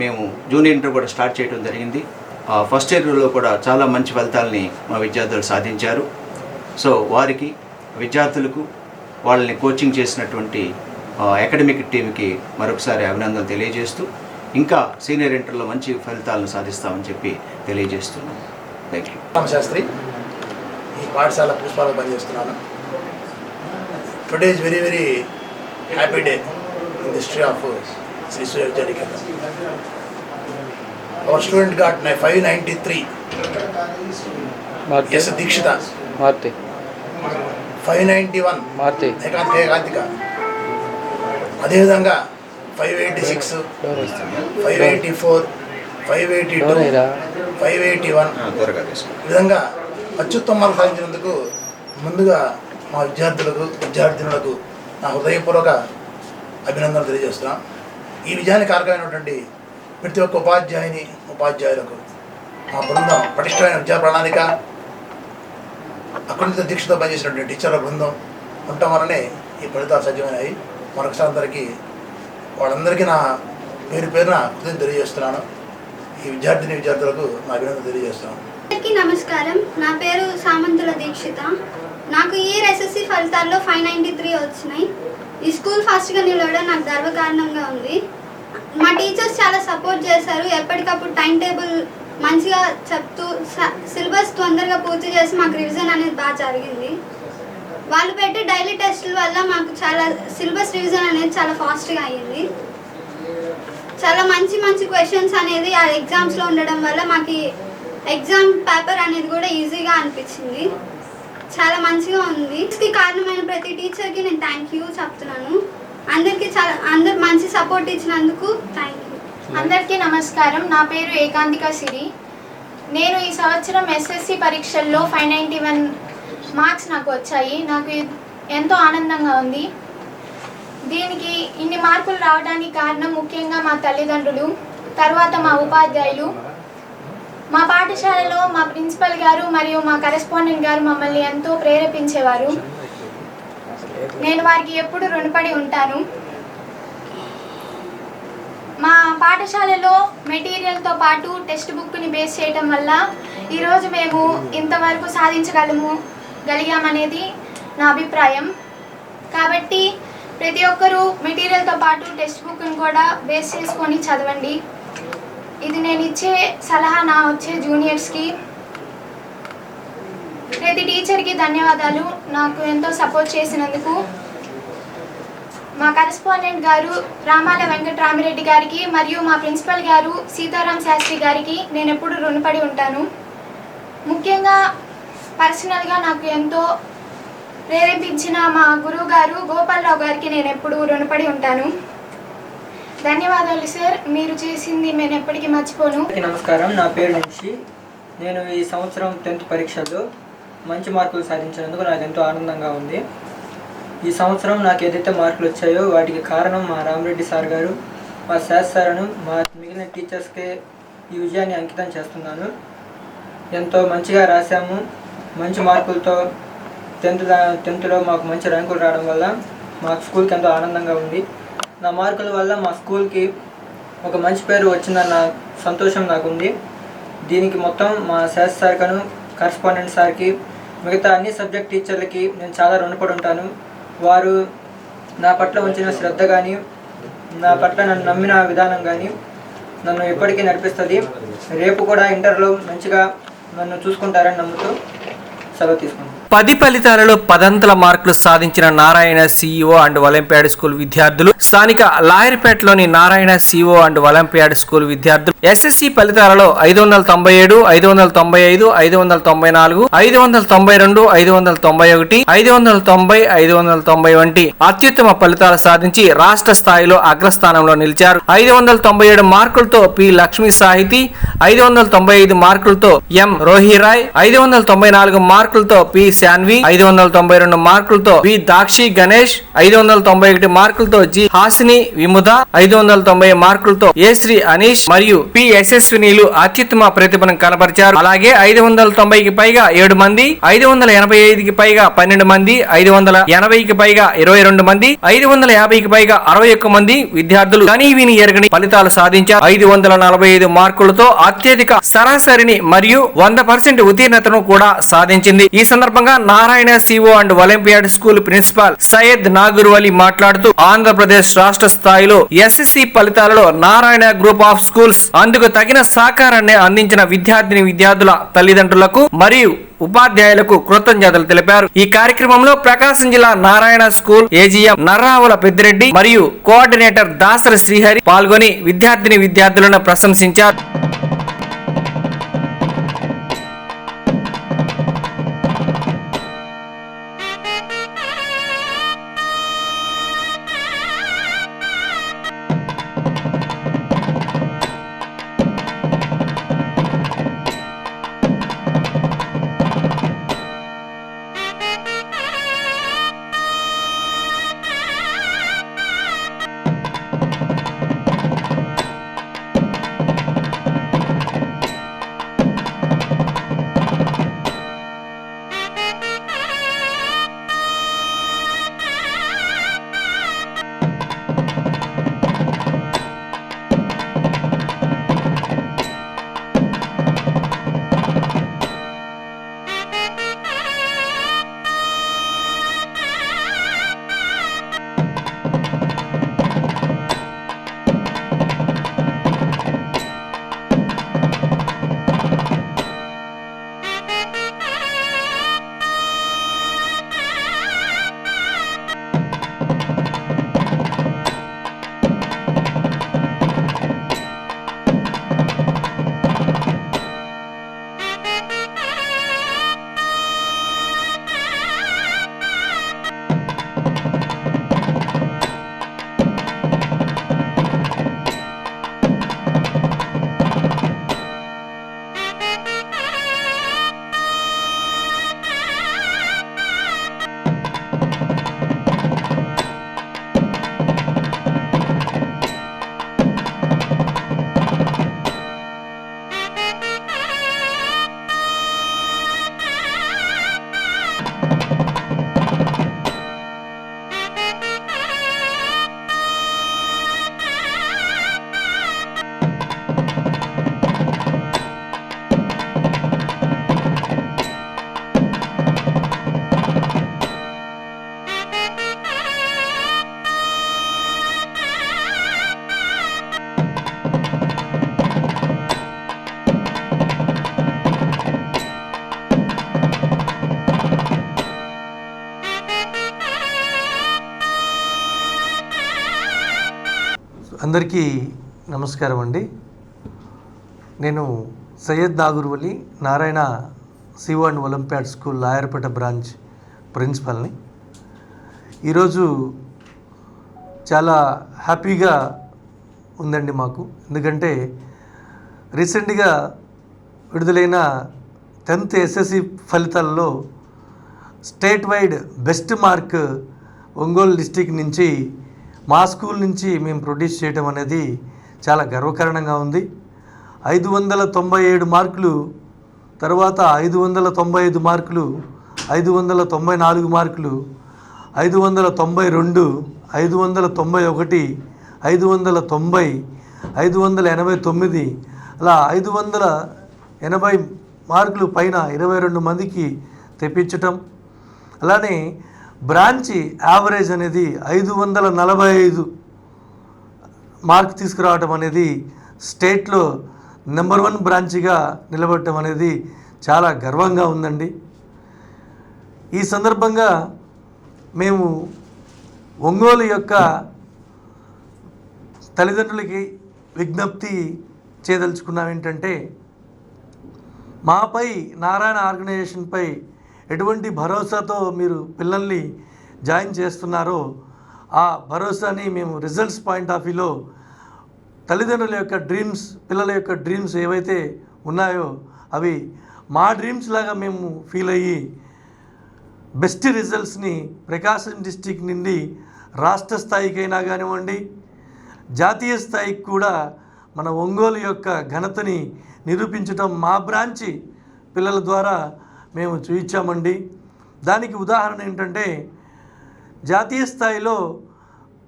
మేము జూనియర్ ఇంటర్ కూడా స్టార్ట్ చేయడం జరిగింది. ఫస్ట్ ఇయర్లో కూడా చాలా మంచి ఫలితాలని మా విద్యార్థులు సాధించారు. సో వారికి, విద్యార్థులకు, వాళ్ళని కోచింగ్ చేసినటువంటి అకాడమిక్ టీంకి మరొకసారి అభినందనలు తెలియజేస్తూ ఇంకా సీనియర్ ఇంటర్లో మంచి ఫలితాలను సాధిస్తామని చెప్పి తెలియజేస్తున్నాం. Thank you. శాస్త్రి, ఈ పాఠశాల ప్రిన్సిపాల్గా పనిచేస్తున్నాను. Today is very very happy day in the history of Sri Surya Vidyaniketa. Our student got 593. Yes, Dikshita. Marti. 591. Marti. Ekantika. అదేవిధంగా 586, 584, 582, 581 ఈ విధంగా అత్యుత్తమాలు సాధించినందుకు ముందుగా మా విద్యార్థినులకు నా హృదయపూర్వక అభినందనలు తెలియజేస్తున్నాం. ఈ విజయానికి కారకమైనటువంటి ప్రతి ఒక్క ఉపాధ్యాయులకు మా బృందం, పటిష్టమైన విద్యా ప్రణాళిక, అకుంఠిత దీక్షతో పనిచేసినటువంటి టీచర్ల బృందం ఉండటం వల్లనే ఈ ఫలితాలు సాధ్యమైనాయి. మరొకసారి వాళ్ళందరికీ నా పేరున కృతజ్ఞతలు తెలియజేస్తున్నాను. ఈ విద్యార్థులకు నా అభినందనలు తెలియజేస్తున్నాను. అందరికీ నమస్కారం. నా పేరు సామంతుల దీక్షిత. నాకు ఈ ఎస్ఎస్సి ఫలితాల్లో 593 వచ్చినాయి. ఈ స్కూల్ ఫాస్ట్గా నిలవడం నాకు గర్వకారణంగా ఉంది. మా టీచర్స్ చాలా సపోర్ట్ చేశారు. ఎప్పటికప్పుడు టైం టేబుల్ మంచిగా చెప్తూ సిలబస్ తొందరగా పూర్తి చేసి మాకు రివిజన్ అనేది బాగా జరిగింది. వాళ్ళు పెట్టే డైలీ టెస్టుల వల్ల మాకు చాలా సిలబస్ రివిజన్ అనేది చాలా ఫాస్ట్గా అయ్యింది. చాలా మంచి క్వశ్చన్స్ అనేది ఆ ఎగ్జామ్స్లో ఉండడం వల్ల మాకు ఎగ్జామ్ పేపర్ అనేది కూడా ఈజీగా అనిపించింది. చాలా మంచిగా ఉంది. దీనికి కారణమైన ప్రతి టీచర్కి నేను థ్యాంక్ యూ చెప్తున్నాను. అందరు మంచి సపోర్ట్ ఇచ్చినందుకు థ్యాంక్ యూ. అందరికీ నమస్కారం. నా పేరు ఏకాంతిక సిరి. నేను ఈ సంవత్సరం ఎస్ఎస్సి పరీక్షల్లో 591 మార్క్స్ నాకు వచ్చాయి. నాకు ఎంతో ఆనందంగా ఉంది. దీనికి ఇన్ని మార్కులు రావడానికి కారణం ముఖ్యంగా మా తల్లిదండ్రులు, తర్వాత మా ఉపాధ్యాయులు. మా పాఠశాలలో మా ప్రిన్సిపల్ గారు మరియు మా కరెస్పాండెంట్ గారు మమ్మల్ని ఎంతో ప్రేరేపించేవారు. నేను వారికి ఎప్పుడు రుణపడి ఉంటాను. మా పాఠశాలలో మెటీరియల్తో పాటు టెక్స్ట్ బుక్ని బేస్ చేయడం వల్ల ఈరోజు మేము ఇంతవరకు సాధించగలిగామనేది నా అభిప్రాయం. కాబట్టి ప్రతి ఒక్కరూ మెటీరియల్తో పాటు టెక్స్ట్ బుక్ని కూడా బేస్ చేసుకొని చదవండి. ఇది నేను ఇచ్చే సలహా నా వచ్చే జూనియర్స్కి. ప్రతి టీచర్కి ధన్యవాదాలు నాకు ఎంతో సపోర్ట్ చేసినందుకు. మా కరెస్పాండెంట్ గారు రామాల వెంకటరామిరెడ్డి గారికి మరియు మా ప్రిన్సిపల్ గారు సీతారాం శాస్త్రి గారికి నేను ఎప్పుడు రుణపడి ఉంటాను. ముఖ్యంగా పర్సనల్గా నాకు ఎంతో ప్రేరేపించిన మా గురువు గారు గోపాలరావు గారికి నేను ఎప్పుడు రుణపడి ఉంటాను. ధన్యవాదాలు సార్, మీరు చేసింది నేను ఎప్పటికీ మర్చిపోను. నమస్కారం, నా పేరు నుంచి. నేను ఈ సంవత్సరం 10th పరీక్షల్లో మంచి మార్కులు సాధించినందుకు నాకు ఎంతో ఆనందంగా ఉంది. ఈ సంవత్సరం నాకు ఏదైతే మార్కులు వచ్చాయో వాటికి కారణం మా రామరెడ్డి సార్ గారు, మా శాస్ సార్ను, మా మిగిలిన టీచర్స్కే ఈ విజయాన్ని అంకితం చేస్తున్నాను. ఎంతో మంచిగా రాశాము. మంచి మార్కులతో 10th మాకు మంచి ర్యాంకులు రావడం వల్ల మా స్కూల్కి ఎంతో ఆనందంగా ఉంది. నా మార్కుల వల్ల మా స్కూల్కి ఒక మంచి పేరు వచ్చిందన్న సంతోషం నాకుంది. దీనికి మొత్తం మా శాస్ సార్కను, కరెస్పాండెంట్ సార్కి, మిగతా అన్ని సబ్జెక్ట్ టీచర్లకి నేను చాలా రుణపడి ఉంటాను. వారు నా పట్ల ఉంచిన శ్రద్ధ కానీ, నా పట్ల నన్ను నమ్మిన విధానం కానీ నన్ను ఎప్పటికీ నడిపిస్తుంది. రేపు కూడా ఇంటర్లో మంచిగా నన్ను చూసుకుంటారని నమ్ముతూ సెలవు తీసుకుంటాను. 10 ఫలితాలలో 10 మార్కులు సాధించిన Narayana CEO and olympiad school విద్యార్థులు, స్థానిక లాయర్పేటలోని Narayana CEO and olympiad school విద్యార్థులు ఎస్ఎస్సి ఫలితాలలో 597, 595, 594, 592, 591, 590, 590 వంటి అత్యుత్తమ ఫలితాలు సాధించి రాష్ట్ర స్థాయిలో అగ్రస్థానంలో నిలిచారు. 597 మార్కులతో పి లక్ష్మీ సాహితి, 595 మార్కులతో ఎం రోహిరాయ్, 594 మార్కులతో పి శాన్వి, 592 మార్కులతో వి దాక్షి గణేష్, 591 మార్కులతో జి హాసిని విముద, 590 మార్కులతో ఏ శ్రీ అనీష్ మరియు పి యశస్వినిలు అత్యుత్తమ ప్రతిభను కనబరిచారు. అలాగే 590కి పైగా 7 మంది, 585కి పైగా 12 మంది, 580కి పైగా 22 మంది, 550కి పైగా 61 మంది విద్యార్థులు కనీ విని ఎరగని ఫలితాలు సాధించారు. 545 మార్కులతో అత్యధిక సరాసరిని మరియు 100% ఉత్తీర్ణతను కూడా సాధించింది. ఈ సందర్భంగా Narayana CO and olympiad school principal Syed Nagoor Ali మాట్లాడుతూ ఆంధ్రప్రదేశ్ రాష్ట్ర స్థాయిలో ఎస్ఎస్సి ఫలితాలలో నారాయణ గ్రూప్ ఆఫ్ స్కూల్స్ అందుకు తగిన సహకారాన్ని అందించిన విద్యార్థుల తల్లిదండ్రులకు మరియు ఉపాధ్యాయులకు కృతజ్ఞతలు తెలిపారు. ఈ కార్యక్రమంలో ప్రకాశం జిల్లా నారాయణ స్కూల్ ఏజీఎం నర్రావుల పెద్దిరెడ్డి మరియు కోఆర్డినేటర్ దాసరి శ్రీహరి పాల్గొని విద్యార్థులను ప్రశంసించారు. అందరికీ నమస్కారం అండి. నేను Syed Nagoor Vali Narayana CO and olympiad school Lawyerpet branch ప్రిన్సిపల్ని. ఈరోజు చాలా హ్యాపీగా ఉందండి మాకు. ఎందుకంటే రీసెంట్గా విడుదలైన 10th SSC ఫలితాల్లో state wide best mark Ongole district నుంచి మా స్కూల్ నుంచి మేము ప్రొడ్యూస్ చేయడం అనేది చాలా గర్వకారణంగా ఉంది. 597 మార్కులు, తర్వాత 595 మార్కులు, 594 మార్కులు, 592, 591, 590, 589, అలా 580 మార్కులు పైన 22 మందికి తెప్పించటం. అలానే బ్రాంచి యావరేజ్ అనేది 545 మార్క్ తీసుకురావటం అనేది స్టేట్లో నెంబర్ 1 బ్రాంచ్గా నిలబడటం అనేది చాలా గర్వంగా ఉందండి. ఈ సందర్భంగా మేము ఒంగోలు యొక్క తల్లిదండ్రులకి విజ్ఞప్తి చేయదలుచుకున్నాం ఏంటంటే, మాపై నారాయణ ఆర్గనైజేషన్పై ఎటువంటి భరోసాతో మీరు పిల్లల్ని జాయిన్ చేస్తున్నారో ఆ భరోసాని మేము రిజల్ట్స్ పాయింట్ ఆఫ్ వ్యూలో తల్లిదండ్రుల యొక్క డ్రీమ్స్, పిల్లల యొక్క డ్రీమ్స్ ఏవైతే ఉన్నాయో అవి మా డ్రీమ్స్ లాగా మేము ఫీల్ అయ్యి బెస్ట్ రిజల్ట్స్ని ప్రకాశం డిస్టిక్ నుండి రాష్ట్ర స్థాయికైనా కానివ్వండి, జాతీయ స్థాయికి కూడా మన ఒంగోలు యొక్క ఘనతని నిరూపించడం మా బ్రాంచి పిల్లల ద్వారా మేము చూపించామండి. దానికి ఉదాహరణ ఏంటంటే, జాతీయ స్థాయిలో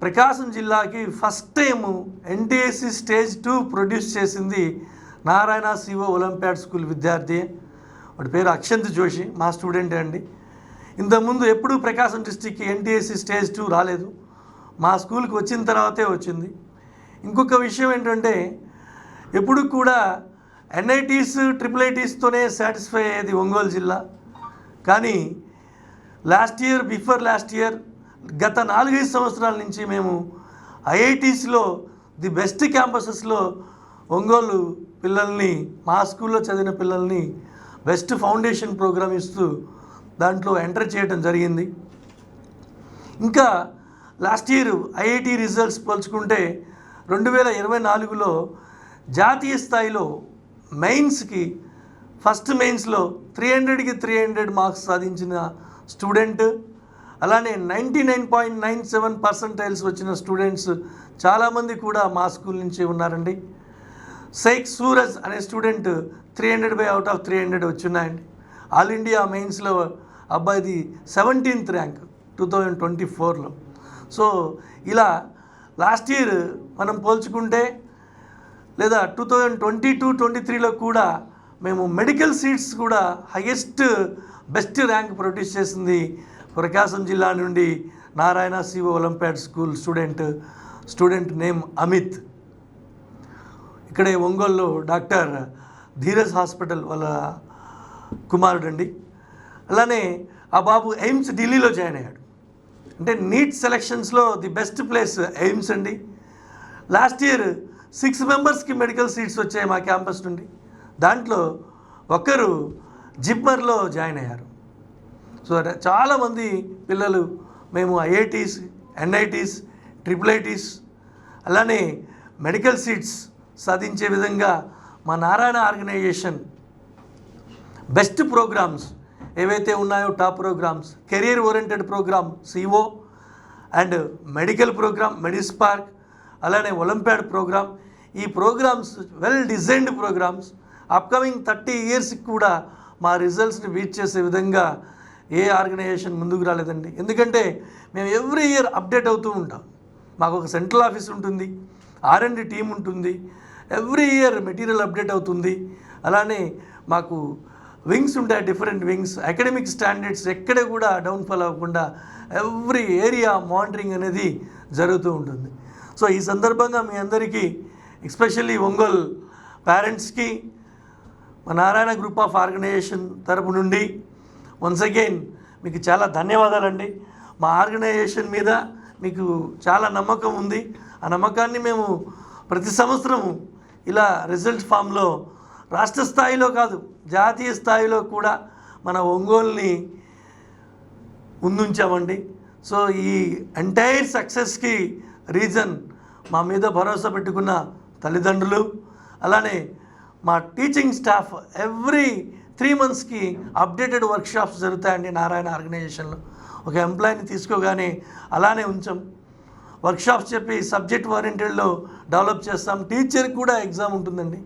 ప్రకాశం జిల్లాకి first time NTSC stage 2 produce చేసింది నారాయణ సిఓ ఒలింపియాడ్ స్కూల్ విద్యార్థి. వాడి పేరు అక్షంత్ జోషి, మా స్టూడెంటే అండి. ఇంతకుముందు ఎప్పుడూ ప్రకాశం డిస్టిక్కి NTSC స్టేజ్ 2 రాలేదు, మా స్కూల్కి వచ్చిన తర్వాతే వచ్చింది. ఇంకొక విషయం ఏంటంటే, ఎప్పుడు కూడా NITs, IIITస్తోనే సాటిస్ఫై అయ్యేది ఒంగోలు జిల్లా. కానీ బిఫోర్ లాస్ట్ ఇయర్ గత 4-5 సంవత్సరాల నుంచి మేము IITsలో ది బెస్ట్ క్యాంపసెస్లో ఒంగోలు పిల్లల్ని, మా స్కూల్లో చదివిన పిల్లల్ని బెస్ట్ ఫౌండేషన్ ప్రోగ్రామ్ ఇస్తూ దాంట్లో ఎంటర్ చేయడం జరిగింది. ఇంకా లాస్ట్ ఇయర్ IIT రిజల్ట్స్ పోల్చుకుంటే 2024లో జాతీయ స్థాయిలో మెయిన్స్కి ఫస్ట్ మెయిన్స్లో 300కి 300 మార్క్స్ సాధించిన స్టూడెంట్, అలానే 99.97% వచ్చిన స్టూడెంట్స్ చాలామంది కూడా మా స్కూల్ నుంచి ఉన్నారండి. షేక్ సూరజ్ అనే స్టూడెంట్ 300/300 వచ్చున్నాయండి. ఆల్ ఇండియా మెయిన్స్లో అబ్బాయిది 17th ర్యాంక్ 2024లో. సో ఇలా లాస్ట్ ఇయర్ మనం పోల్చుకుంటే, లేదా 2022-23లో కూడా మేము మెడికల్ సీట్స్ కూడా హైయెస్ట్ బెస్ట్ ర్యాంక్ ప్రొడ్యూస్ చేసింది ప్రకాశం జిల్లా నుండి Narayana CO Olympiad school student name Amit. ఇక్కడే ఒంగోలులో డాక్టర్ ధీరజ్ హాస్పిటల్ వాళ్ళ కుమారుడండి. అలానే ఆ బాబు ఎయిమ్స్ ఢిల్లీలో జాయిన్ అయ్యాడు. అంటే నీట్ సెలక్షన్స్లో ది బెస్ట్ ప్లేస్ ఎయిమ్స్ అండి. లాస్ట్ ఇయర్ 6 మెంబర్స్కి మెడికల్ సీట్స్ వచ్చాయి మా క్యాంపస్ నుండి. దాంట్లో ఒకరు జిప్మర్లో జాయిన్ అయ్యారు. సో చాలామంది పిల్లలు మేము IITs, NITs, IIITs అలానే మెడికల్ సీట్స్ సాధించే విధంగా మా నారాయణ ఆర్గనైజేషన్ బెస్ట్ ప్రోగ్రామ్స్ ఏవైతే ఉన్నాయో, top programmes, career oriented programme CO and medical programme Medispark, అలానే ఒలింపియాడ్ ప్రోగ్రామ్, ఈ programmes well designed programmes upcoming 30 ఇయర్స్కి కూడా మా రిజల్ట్స్ని బీట్ చేసే విధంగా ఏ ఆర్గనైజేషన్ ముందుకు రాలేదండి. ఎందుకంటే మేము ఎవ్రీ ఇయర్ అప్డేట్ అవుతూ ఉంటాం. మాకు ఒక సెంట్రల్ ఆఫీస్ ఉంటుంది, R&D టీం ఉంటుంది, ఎవ్రీ ఇయర్ మెటీరియల్ అప్డేట్ అవుతుంది. అలానే మాకు వింగ్స్ ఉంటాయి, డిఫరెంట్ వింగ్స్, అకాడమిక్ స్టాండర్డ్స్ ఎక్కడ కూడా డౌన్ఫాల్ అవ్వకుండా ఎవ్రీ ఏరియా మానిటరింగ్ అనేది జరుగుతూ ఉంటుంది. సో ఈ సందర్భంగా మీ అందరికీ, ఎస్పెషల్లీ ఒంగోలు పేరెంట్స్కి మా నారాయణ గ్రూప్ ఆఫ్ ఆర్గనైజేషన్ తరపు నుండి వన్స్ అగైన్ మీకు చాలా ధన్యవాదాలండి. మా ఆర్గనైజేషన్ మీద మీకు చాలా నమ్మకం ఉంది. ఆ నమ్మకాన్ని మేము ప్రతి సంవత్సరం ఇలా రిజల్ట్ ఫామ్లో రాష్ట్ర స్థాయిలో కాదు జాతీయ స్థాయిలో కూడా మన ఒంగోలుని ముందుంచామండి. సో ఈ ఎంటైర్ సక్సెస్కి రీజన్ మా మీద భరోసా పెట్టుకున్న తల్లిదండ్రులు, అలానే మా టీచింగ్ స్టాఫ్. ఎవ్రీ 3 monthsకి అప్డేటెడ్ వర్క్షాప్స్ జరుగుతాయండి నారాయణ ఆర్గనైజేషన్లో. ఒక ఎంప్లాయీని తీసుకోగానే అలానే ఉంచాం. వర్క్షాప్స్ చెప్పి సబ్జెక్ట్ ఓరియంటెడ్లో డెవలప్ చేస్తాం. టీచర్కి కూడా ఎగ్జామ్ ఉంటుందండి,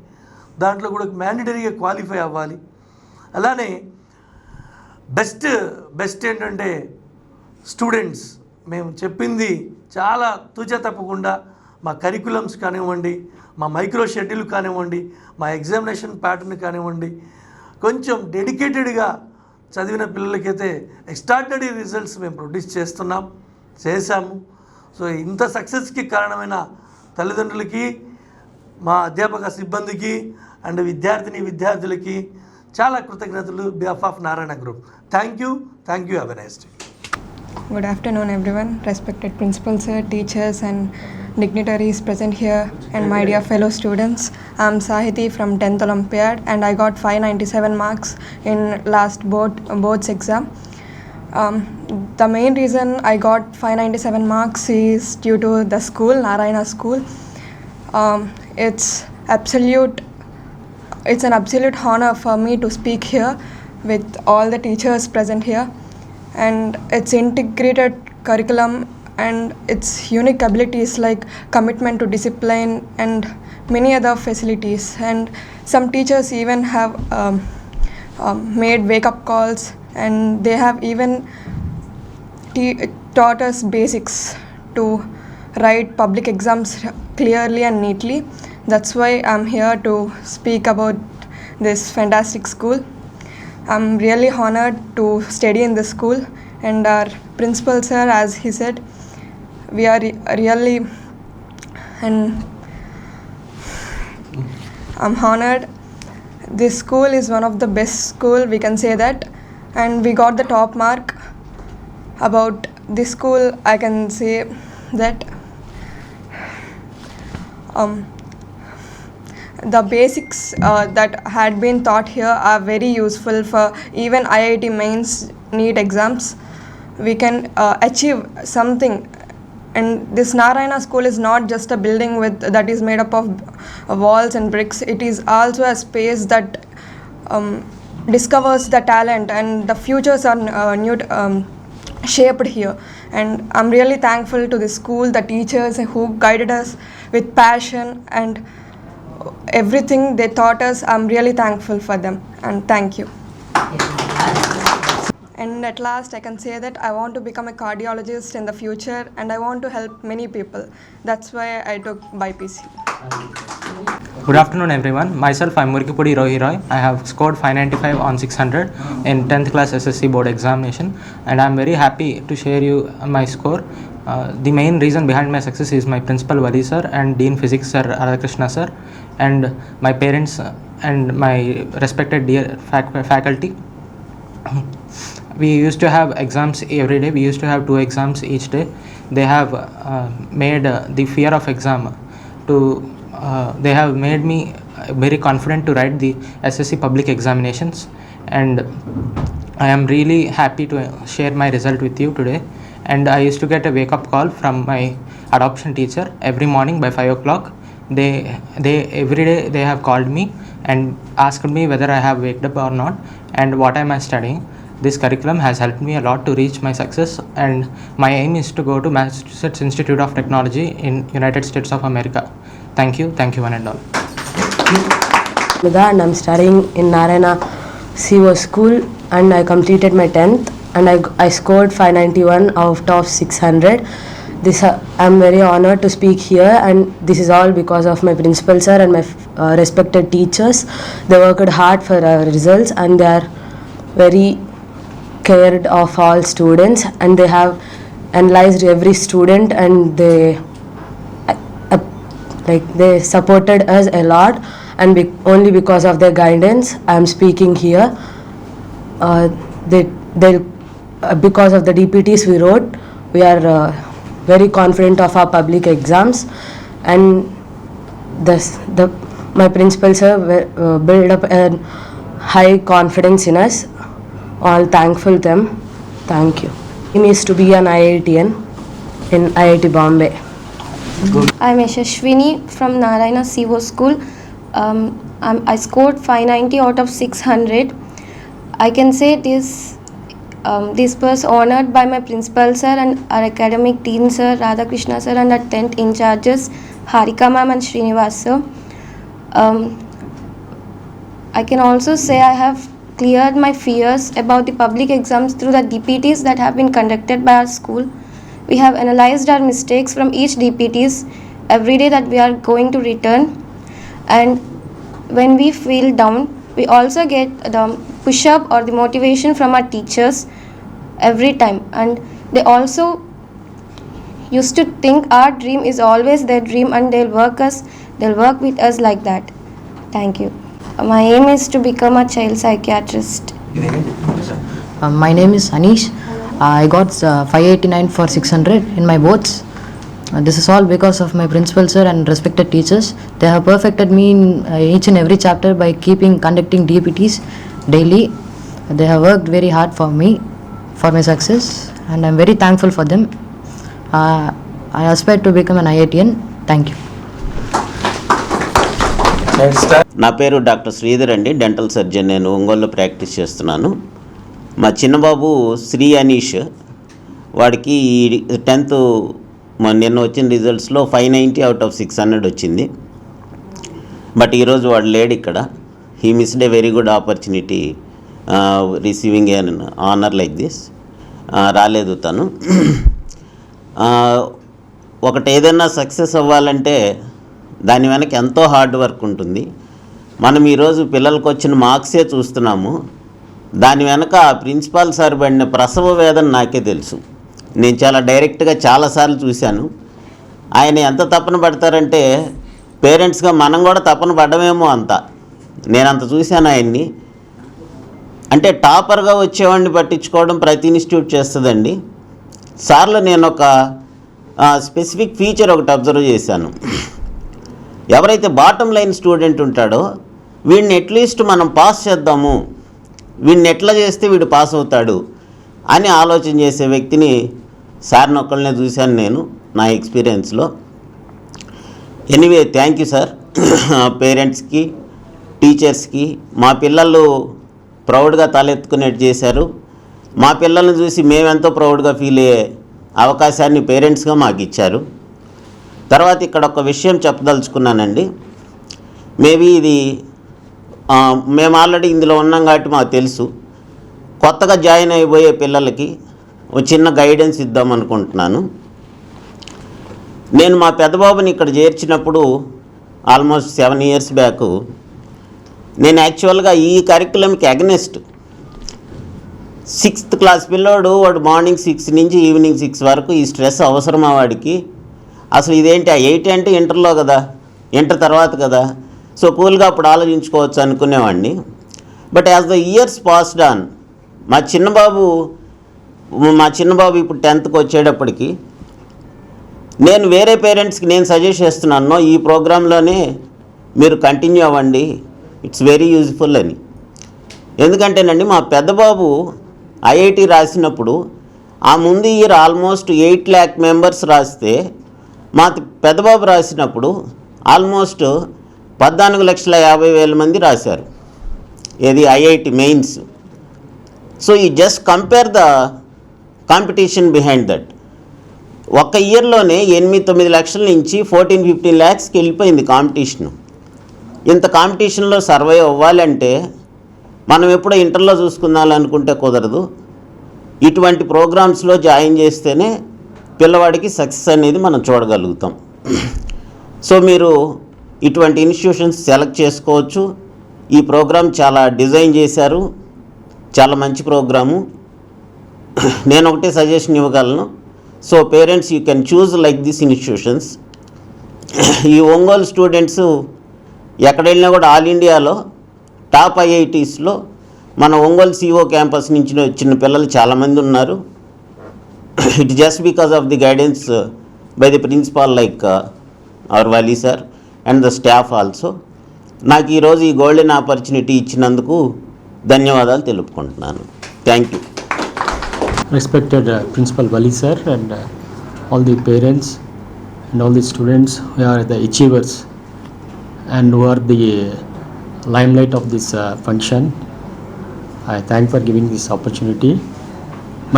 దాంట్లో కూడా మ్యాండేటరీగా క్వాలిఫై అవ్వాలి. అలానే బెస్ట్ ఏంటంటే స్టూడెంట్స్ మేము చెప్పింది చాలా తూచా తప్పకుండా మా కరికులమ్స్ కానివ్వండి, మా మైక్రో షెడ్యూల్ కానివ్వండి, మా ఎగ్జామినేషన్ ప్యాటర్న్ కానివ్వండి, కొంచెం డెడికేటెడ్గా చదివిన పిల్లలకైతే ఎక్స్ట్రాడినరీ రిజల్ట్స్ మేము ప్రొడ్యూస్ చేశాము. సో ఇంత సక్సెస్కి కారణమైన తల్లిదండ్రులకి, మా అధ్యాపక సిబ్బందికి అండ్ విద్యార్థులకి చాలా కృతజ్ఞతలు behalf of Narayana group. Thank you. Have a nice day. Good afternoon everyone, respected principal sir, teachers and dignitaries present here and my dear fellow students. I am Sahiti from 10th Olympiad and I got 597 marks in last boards exam. The main reason I got 597 marks is due to the school, Narayana School. It's an absolute honor for me to speak here with all the teachers present here, and its integrated curriculum and its unique abilities like commitment to discipline and many other facilities. And some teachers even have made wake-up calls, and they have even taught us basics to write public exams clearly and neatly. That's why I'm here to speak about this fantastic school. I'm really honored to study in this school, and our principal sir, as he said, we are really, and I'm honored. This school is one of the best school, we can say that, and we got the top mark. About this school I can say that the basics that had been taught here are very useful for even IIT mains NEET exams. We can achieve something, and this Narayana School is not just a building that is made up of walls and bricks. It is also a space that discovers the talent, and the futures are shaped here. And I'm really thankful to the school, the teachers who guided us with passion and everything they taught us. I'm really thankful for them, and thank you. And at last I can say that I want to become a cardiologist in the future, and I want to help many people. That's why I took BPC. Good afternoon everyone. Myself, I'm Murikipudi Rohi Roy. I have scored 595 on 600 in 10th class SSC board examination, and I'm very happy to share you my score. The main reason behind my success is my principal Vali sir and Dean Physics sir Radhakrishna sir, and my parents and my respected dear faculty. We used to have exams every day. We used to have 2 exams each day. They have made the fear of exam they have made me very confident to write the SSC public examinations, and I am really happy to share my result with you today. And I used to get a wake up call from my adoption teacher every morning by 5 o'clock. They every day they have called me and asked me whether I have waked up or not and what am I studying. This curriculum has helped me a lot to reach my success, and my aim is to go to Massachusetts Institute of Technology in United States of America. Thank you one and all. And I'm studying in Narayana CO school, and I completed my 10th, and I scored 591 out of 600. I'm very honored to speak here, and this is all because of my principal sir and my respected teachers. They worked hard for our results, and they are very cared of all students, and they have analyzed every student, and they supported us a lot, and only because of their guidance I am speaking here. Because of the DPTs we wrote, we are very confident of our public exams, and my principal sir built up a high confidence in us. All thankful them. Thank you. Aim is to be an IITian in IIT Bombay. I'm Yashashwini from Narayana CO School. I scored 590 out of 600. I can say this was honored by my principal sir and our academic team sir, Radhakrishna sir, and our 10th in charges, Harika ma'am and Srinivas sir. I can also say I have cleared my fears about the public exams through the DPTs that have been conducted by our school. We have analyzed our mistakes from each DPTs every day that we are going to return, and when we feel down, we also get the push-up or the motivation from our teachers every time, and they also used to think our dream is always their dream, and they'll work with us like that. Thank you. My aim is to become a child psychiatrist. My name is Anish. I got 589 for 600 in my boards. This is all because of my principal sir and respected teachers. They have perfected me in each and every chapter by conducting DPTs daily. They have worked very hard for me, for my success, and I am very thankful for them. I aspire to become an IITian. Thank you. నా పేరు doctor Sridhar అండి, dental surgeon. నేను ఒంగోలులో practice చేస్తున్నాను. మా చిన్నబాబు శ్రీ అనీష్, వాడికి 10th నిన్న వచ్చిన రిజల్ట్స్లో 590 అవుట్ ఆఫ్ 600 వచ్చింది. బట్ ఈరోజు వాడు లేడు ఇక్కడ. He missed a very good opportunity receiving an honour like this. రాలేదు తను. ఒకటి ఏదైనా సక్సెస్ అవ్వాలంటే దాని వెనక ఎంతో హార్డ్ వర్క్ ఉంటుంది. మనం ఈరోజు పిల్లలకు వచ్చిన మార్క్సే చూస్తున్నాము. దాని వెనక ఆ ప్రిన్సిపాల్ సార్ పడిన ప్రసవ వేదన నాకే తెలుసు. నేను చాలా డైరెక్ట్గా చాలాసార్లు చూశాను. ఆయన ఎంత తపన పడతారంటే పేరెంట్స్గా మనం కూడా తపన పడ్డమేమో అంత. నేను అంత చూశాను ఆయన్ని. అంటే టాపర్గా వచ్చేవాడిని పట్టించుకోవడం ప్రతి ఇన్స్టిట్యూట్ చేస్తుందండి. సార్లు నేను ఒక స్పెసిఫిక్ ఫీచర్ ఒకటి అబ్జర్వ్ చేశాను. ఎవరైతే బాటమ్ లైన్ స్టూడెంట్ ఉంటాడో వీడిని అట్లీస్ట్ మనం పాస్ చేద్దాము, వీడిని ఎట్లా చేస్తే వీడు పాస్ అవుతాడు అని ఆలోచన చేసే వ్యక్తిని సార్ని ఒక్కళ్ళనే చూశాను నేను నా ఎక్స్పీరియన్స్లో. Anyway thank you sir. పేరెంట్స్కి, టీచర్స్కి మా పిల్లలు ప్రౌడ్గా తలెత్తుకునేట్టు చేశారు. మా పిల్లల్ని చూసి మేమెంతో ప్రౌడ్గా ఫీల్ అయ్యే అవకాశాన్ని పేరెంట్స్గా మాకు ఇచ్చారు. తర్వాత ఇక్కడ ఒక విషయం చెప్పదలుచుకున్నానండి. మేబీ ఇది మేము ఆల్రెడీ ఇందులో ఉన్నాం కాబట్టి మాకు తెలుసు. కొత్తగా జాయిన్ అయిపోయే పిల్లలకి ఒక చిన్న గైడెన్స్ ఇద్దామనుకుంటున్నాను. నేను మా పెద్దబాబుని ఇక్కడ చేర్చినప్పుడు ఆల్మోస్ట్ 7 years బ్యాక్ నేను యాక్చువల్గా ఈ కరిక్యులంకి అగెనెస్ట్. 6th క్లాస్ పిల్లోడు వాడు మార్నింగ్ 6 నుంచి ఈవినింగ్ 6 వరకు ఈ స్ట్రెస్ అవసరమా వాడికి? అసలు ఇదేంటి 8 అంటే ఇంటర్లో కదా, ఇంటర్ తర్వాత కదా, సో కూల్గా అప్పుడు ఆలోచించుకోవచ్చు అనుకునేవాడిని. But as the years passed on మా చిన్నబాబు ఇప్పుడు 10th వచ్చేటప్పటికి నేను వేరే పేరెంట్స్కి నేను సజెస్ట్ చేస్తున్నాను, ఈ ప్రోగ్రాంలోనే మీరు కంటిన్యూ అవ్వండి, ఇట్స్ వెరీ యూజ్ఫుల్ అని. ఎందుకంటేనండి మా పెద్దబాబు IIT రాసినప్పుడు ఆ ముందు ఇయర్ ఆల్మోస్ట్ 8 lakh members రాస్తే మా పెద్దబాబు రాసినప్పుడు ఆల్మోస్ట్ 14,50,000 మంది రాశారు. ఇది IIT mains. So you just compare the competition behind that. ఒక్క ఇయర్లోనే 8-9 లక్షల నుంచి 14-15 lakhsకి వెళ్ళిపోయింది కాంపిటీషను. ఇంత కాంపిటీషన్లో సర్వైవ్ అవ్వాలంటే మనం ఎప్పుడో ఇంటర్లో చూసుకుందామనుకుంటే కుదరదు. ఇటువంటి ప్రోగ్రామ్స్లో జాయిన్ చేస్తేనే పిల్లవాడికి సక్సెస్ అనేది మనం చూడగలుగుతాం. సో మీరు ఇటువంటి ఇన్స్టిట్యూషన్స్ సెలెక్ట్ చేసుకోవచ్చు. ఈ ప్రోగ్రామ్ చాలా డిజైన్ చేశారు, చాలా మంచి ప్రోగ్రాము. నేను ఒకటే సజెషన్ ఇవ్వగలను. So parents you can choose like this institutions. ఈ ఒంగోలు స్టూడెంట్స్ ఎక్కడ వెళ్ళినా కూడా ఆల్ ఇండియాలో టాప్ IITsలో మన ఒంగోలు CO క్యాంపస్ నుంచి వచ్చిన పిల్లలు చాలామంది ఉన్నారు. it's just because of the guidance by the principal like our Vali sir and the staff also. నాకు ఈరోజు ఈ గోల్డెన్ ఆపర్చునిటీ ఇచ్చినందుకు ధన్యవాదాలు తెలుపుకుంటున్నాను. Thank you. Respected Principal Vali sir and all the parents and all the students who are the achievers and who are the limelight of this function, I thank for giving this opportunity.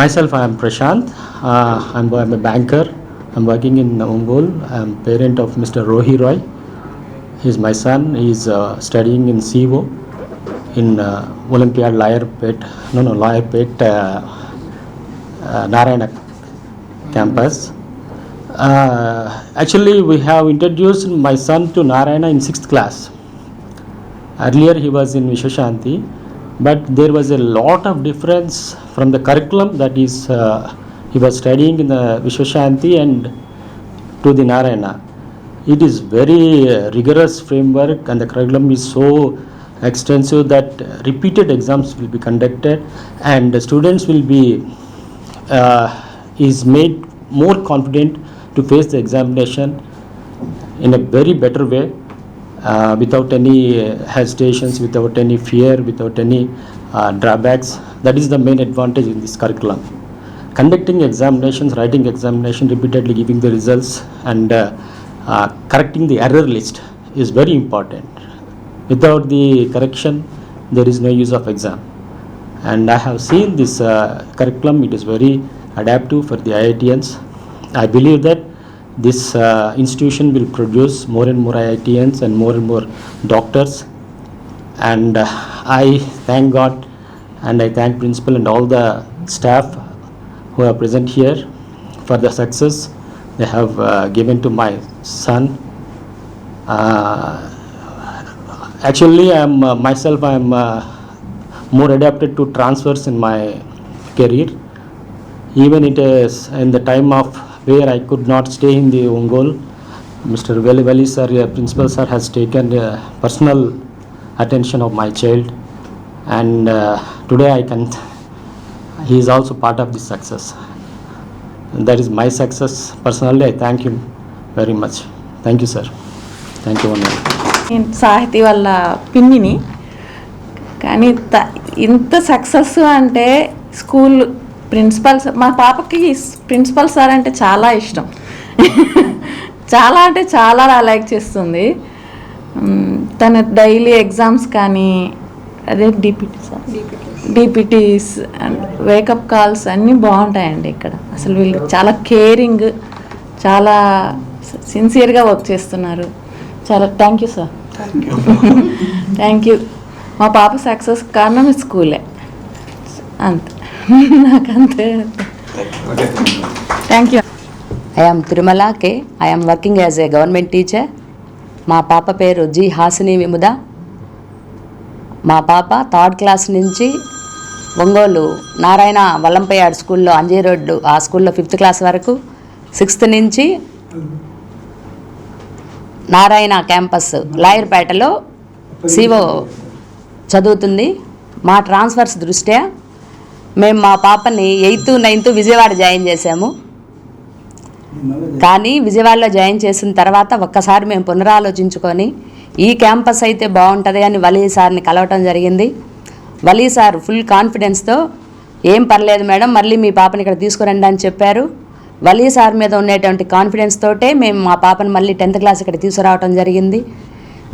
Myself, I am Prashant. I'm a banker. I'm working in Ongole. I'm parent of Mr. Rohi Roy. He's my son. He's studying in CO in Olympiad Layarpet Narayana campus. Actually, we have introduced my son to Narayana in 6th class. Earlier, he was in Vishwashanti, but there was a lot of difference from the curriculum that is he was studying in the Vishwashanti and to the Narayana. It is very rigorous framework and the curriculum is so extensive that repeated exams will be conducted and the students will be is made more confident to face the examination in a very better way, without any hesitations, without any fear, without any drawbacks. That is the main advantage in this curriculum. Conducting examinations, writing examination, repeatedly giving the results and correcting the error list is very important. Without the correction, there is no use of exam. And I have seen this curriculum, it is very adaptive for the IITians. I believe that this institution will produce more and more IITians and more doctors. And I thank God and I thank principal and all the staff who are present here for the success they have given to my son. Actually, I am more adapted to transfers in my career. Even it is in the time of where I could not stay in the Ongole, Mr. Vali sir, principal sir, has taken personal attention of my child, and today he is also part of this success. And that is my success. Personally, I thank him very much. Thank you, sir. Thank you. నేను సాహితీ వాళ్ళ పిన్నిని, కానీ ఇంత success అంటే school principal మా పాపకి principal sir అంటే చాలా ఇష్టం. చాలా అంటే చాలా లైక్ చేస్తుంది. తన డైలీ ఎగ్జామ్స్ కానీ అదే డిపిటీస్ అండ్ వేకప్ కాల్స్ అన్నీ బాగుంటాయండి ఇక్కడ. అసలు వీళ్ళు చాలా కేరింగ్, చాలా సిన్సియర్గా వర్క్ చేస్తున్నారు. చాలా thank you sir. Thank you. మా పాప సక్సెస్ కారణం స్కూలే, అంతే. నాకంతే. Thank you. I am Tirumala K. I am working as a government teacher. మా పాప పేరు జి హాసిని విముద. మా పాప 3rd క్లాస్ నుంచి ఒంగోలు నారాయణ వల్లంపయ్యాడ్ స్కూల్లో అంజీ రోడ్డు ఆ స్కూల్లో 5th క్లాస్ వరకు, 6th నుంచి నారాయణ క్యాంపస్ లాయర్పేటలో సిఓ చదువుతుంది. మా ట్రాన్స్ఫర్స్ దృష్ట్యా మేము మా పాపని 8th, 9th విజయవాడ జాయిన్ చేసాము. కానీ విజయవాడలో జాయిన్ చేసిన తర్వాత ఒక్కసారి మేము పునరాలోచించుకొని ఈ క్యాంపస్ అయితే బాగుంటుంది అని వలీ సార్ని కలవటం జరిగింది. వలీ సార్ ఫుల్ కాన్ఫిడెన్స్తో ఏం పర్లేదు మేడం, మళ్ళీ మీ పాపని ఇక్కడ తీసుకురండి అని చెప్పారు. వలీ సార్ మీద ఉండేటువంటి కాన్ఫిడెన్స్ తోటే మేము మా పాపని మళ్ళీ 10th క్లాస్ ఇక్కడ తీసుకురావడం జరిగింది.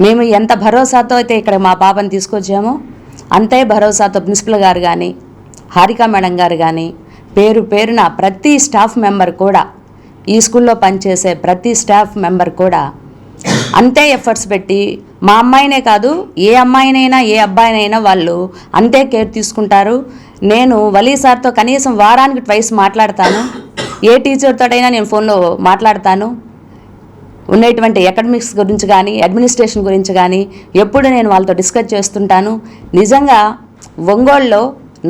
మేము ఎంత భరోసాతో అయితే ఇక్కడ మా పాపని తీసుకొచ్చామో అంతే భరోసాతో ప్రిన్సిపల్ గారు కానీ, హారికా మేడం గారు కానీ, పేరు పేరున ప్రతి స్టాఫ్ మెంబర్ కూడా, ఈ స్కూల్లో పనిచేసే ప్రతి స్టాఫ్ మెంబర్ కూడా అంతే ఎఫర్ట్స్ పెట్టి మా అమ్మాయినే కాదు ఏ అమ్మాయినైనా ఏ అబ్బాయినైనా వాళ్ళు అంతే కేర్ తీసుకుంటారు. నేను వలీ సార్తో కనీసం వారానికి 2 మాట్లాడతాను. ఏ టీచర్తోటైనా నేను ఫోన్లో మాట్లాడతాను. ఉండేటువంటి అకాడమిక్స్ గురించి కానీ అడ్మినిస్ట్రేషన్ గురించి కానీ ఎప్పుడు నేను వాళ్ళతో డిస్కస్ చేస్తుంటాను. నిజంగా ఒంగోలులో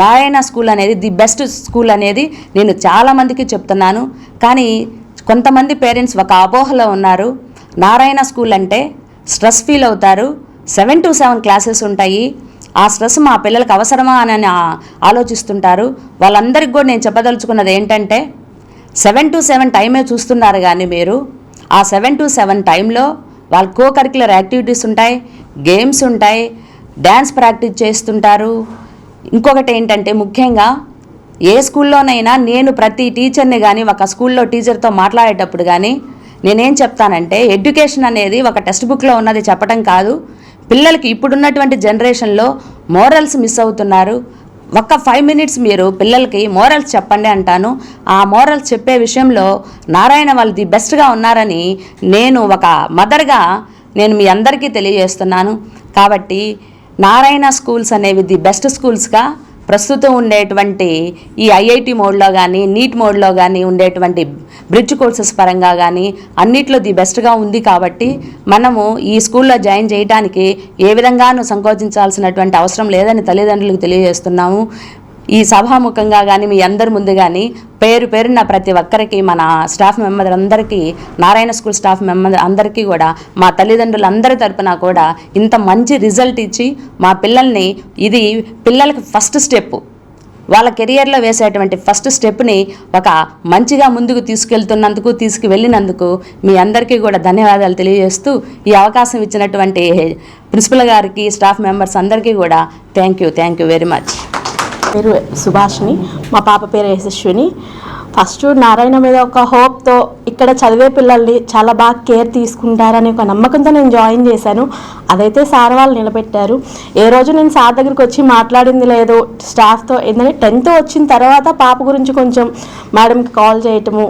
నారాయణ స్కూల్ అనేది ది బెస్ట్ స్కూల్ అనేది నేను చాలామందికి చెప్తున్నాను. కానీ కొంతమంది పేరెంట్స్ ఒక అపోహలో ఉన్నారు. నారాయణ స్కూల్ అంటే స్ట్రెస్ ఫీల్ అవుతారు, 7 to 7 క్లాసెస్ ఉంటాయి, ఆ స్ట్రెస్ మా పిల్లలకు అవసరమా అని ఆలోచిస్తుంటారు. వాళ్ళందరికీ కూడా నేను చెప్పదలుచుకున్నది ఏంటంటే 7 to 7 టైమే చూస్తున్నారు కానీ మీరు ఆ 7 to 7 టైంలో వాళ్ళ కో కరిక్యులర్ యాక్టివిటీస్ ఉంటాయి, గేమ్స్ ఉంటాయి, డ్యాన్స్ ప్రాక్టీస్ చేస్తుంటారు. ఇంకొకటి ఏంటంటే ముఖ్యంగా ఏ స్కూల్లోనైనా నేను ప్రతి టీచర్ని కానీ ఒక స్కూల్లో టీచర్తో మాట్లాడేటప్పుడు కానీ నేనేం చెప్తానంటే ఎడ్యుకేషన్ అనేది ఒక టెక్స్ట్ బుక్లో ఉన్నది చెప్పడం కాదు, పిల్లలకి ఇప్పుడున్నటువంటి జనరేషన్లో మోరల్స్ మిస్ అవుతున్నారు. ఒక్క 5 minutes మీరు పిల్లలకి మోరల్స్ చెప్పండి అంటాను. ఆ మోరల్స్ చెప్పే విషయంలో నారాయణ వాళ్ళు ది బెస్ట్గా ఉన్నారని నేను ఒక మదర్గా నేను మీ అందరికీ తెలియజేస్తున్నాను. కాబట్టి నారాయణ స్కూల్స్ అనేవి ది బెస్ట్ స్కూల్స్గా ప్రస్తుతం ఉండేటువంటి ఈ ఐఐటి మోడ్లో కానీ నీట్ మోడ్లో కానీ ఉండేటువంటి బ్రిడ్జ్ కోర్సెస్ పరంగా కానీ అన్నిట్లో ది బెస్ట్గా ఉంది. కాబట్టి మనము ఈ స్కూల్లో జాయిన్ చేయడానికి ఏ విధంగానూ సంకోచించాల్సినటువంటి అవసరం లేదని తల్లిదండ్రులకు తెలియజేస్తున్నాము. ఈ సభాముఖంగా కానీ మీ అందరి ముందు కానీ పేరు పేరున ప్రతి ఒక్కరికి మన స్టాఫ్ మెంబర్ అందరికీ నారాయణ స్కూల్ స్టాఫ్ మెంబర్ అందరికీ కూడా మా తల్లిదండ్రులందరి తరపున కూడా ఇంత మంచి రిజల్ట్ ఇచ్చి మా పిల్లల్ని ఇది పిల్లలకి ఫస్ట్ స్టెప్ వాళ్ళ కెరియర్లో వేసేటువంటి ఫస్ట్ స్టెప్ని ఒక మంచిగా ముందుకు తీసుకువెళ్ళినందుకు మీ అందరికీ కూడా ధన్యవాదాలు తెలియజేస్తూ ఈ అవకాశం ఇచ్చినటువంటి ప్రిన్సిపల్ గారికి స్టాఫ్ మెంబర్స్ అందరికీ కూడా థ్యాంక్ యూ వెరీ మచ్. పేరు సుభాష్ని, మా పాప పేరు యశస్విని. ఫస్ట్ నారాయణ మీద ఒక హోప్తో ఇక్కడ చదివే పిల్లల్ని చాలా బాగా కేర్ తీసుకుంటారని ఒక నమ్మకంతో నేను జాయిన్ చేశాను. అదైతే సార్ వాళ్ళు నిలబెట్టారు. ఏ రోజు నేను సార్ దగ్గరికి వచ్చి మాట్లాడింది లేదు స్టాఫ్తో. ఏంటంటే 10th వచ్చిన తర్వాత పాప గురించి కొంచెం మేడంకి కాల్ చేయటము,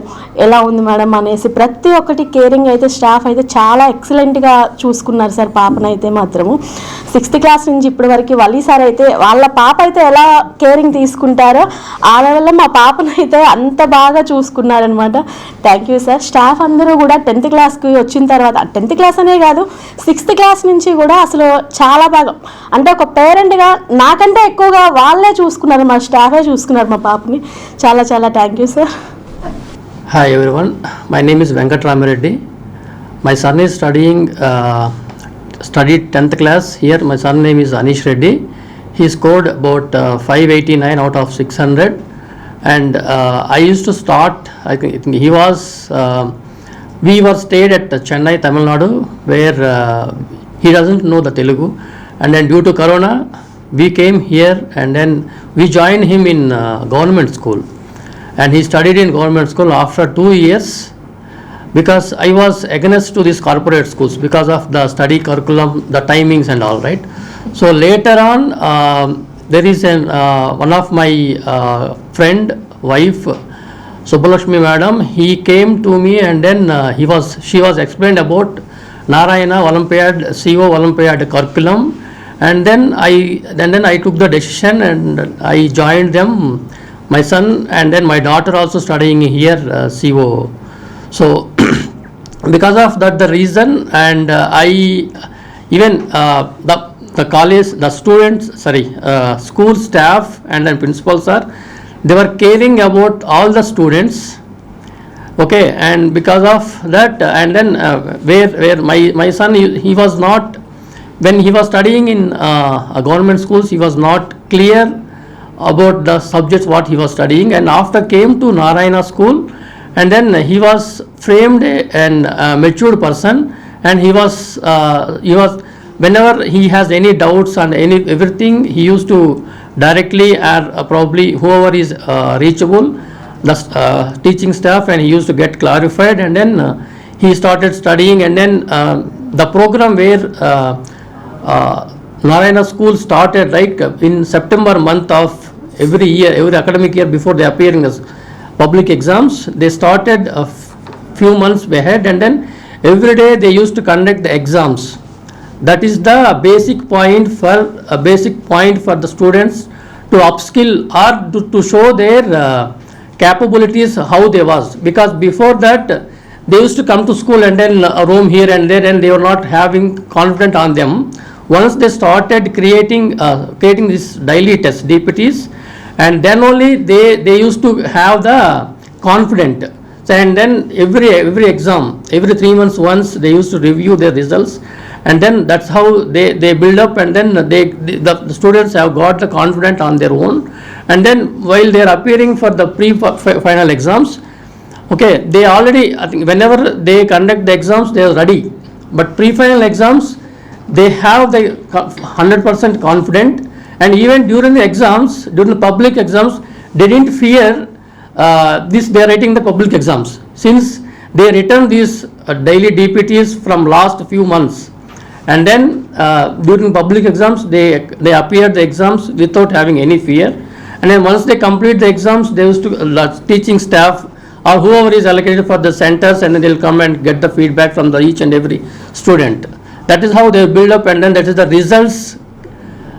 ఎలా ఉంది మేడం అనేసి ప్రతి ఒక్కటి కేరింగ్ అయితే స్టాఫ్ అయితే చాలా ఎక్సలెంట్గా చూసుకున్నారు సార్ పాపనైతే మాత్రము. 6th క్లాస్ నుంచి ఇప్పటి వరకు వల్లి సార్ అయితే వాళ్ళ పాప అయితే ఎలా కేరింగ్ తీసుకుంటారో ఆ లెవెల్లో మా పాపనైతే అంత బాగా చూసుకున్నారనమాట. Thank you sir. స్టాఫ్ అందరూ కూడా 10th క్లాస్కి వచ్చిన తర్వాత 10th క్లాస్ అనే కాదు 6th క్లాస్ నుంచి కూడా అసలు చాలా బాగా అంటే ఒక పేరెంట్గా నాకంటే ఎక్కువగా వాళ్ళే చూసుకున్నారు, మా స్టాఫే చూసుకున్నారు మా పాపని. చాలా thank you sir. Hi everyone, my name is Venkat Ramireddy. My son is studied 10th class here. My son name is Anish Reddy. He scored about 589 out of 600. And I used to start, I think he was, we were stayed at Chennai, Tamil Nadu, where he doesn't know the Telugu. And then due to Corona, we came here and then we joined him in government school. And he studied in government school after 2 years because I was against to these corporate schools because of the study curriculum, the timings and all, right? So later on, there is one of my friend, wife, Subbalakshmi madam, he came to me and then she was explained about Narayana Olympiad, CO Olympiad curriculum, and then I took the decision and I joined them, my son and then my daughter also studying here CO. So because of that the reason, and I even the college, the students, school staff and then principals they were caring about all the students. Okay, and because of that, and then where my son, he was not, when he was studying in government schools, he was not clear about the subjects what he was studying, and after came to Narayana school, and then he was framed and matured person, and he was whenever he has any doubts and everything, he used to directly or probably whoever is reachable, the teaching staff, and he used to get clarified, and then he started studying, and then the program where Narayana school started, like in September month of every year, every academic year before they appear in the public exams, they started a few months ahead, and then every day they used to conduct the exams. That is the basic point for the students to upskill or to show their capabilities, how they was, because before that they used to come to school and then roam here and there, and they were not having confidence on them. Once they started creating this daily test DPTs, and then only they used to have the confidence. And then every exam, every 3 months once, they used to review their results, and then that's how they build up, and then the students have got the confidence on their own. And then while they are appearing for the pre-final exams, Okay, they already, I think whenever they conduct the exams, they are ready. But pre-final exams, they have the 100% confident, and even during the exams, during the public exams, they didn't fear this, they are writing the public exams. Since they written these daily DPTs from last few months, and then during public exams, they appeared the exams without having any fear. And then once they complete the exams, they used to, teaching staff or whoever is allocated for the centers, and then they'll come and get the feedback from the each and every student. That is how they build up, and then that is the results.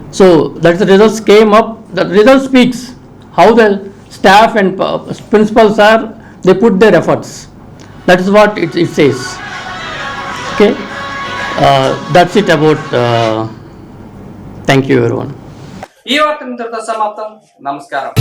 So that's the results came up. The result speaks how the staff and principals are, they put their efforts. That is what it says. Okay, that's it about. Thank you everyone. ఈ వార్త ఇంతటితో సమాప్తం. నమస్కారం.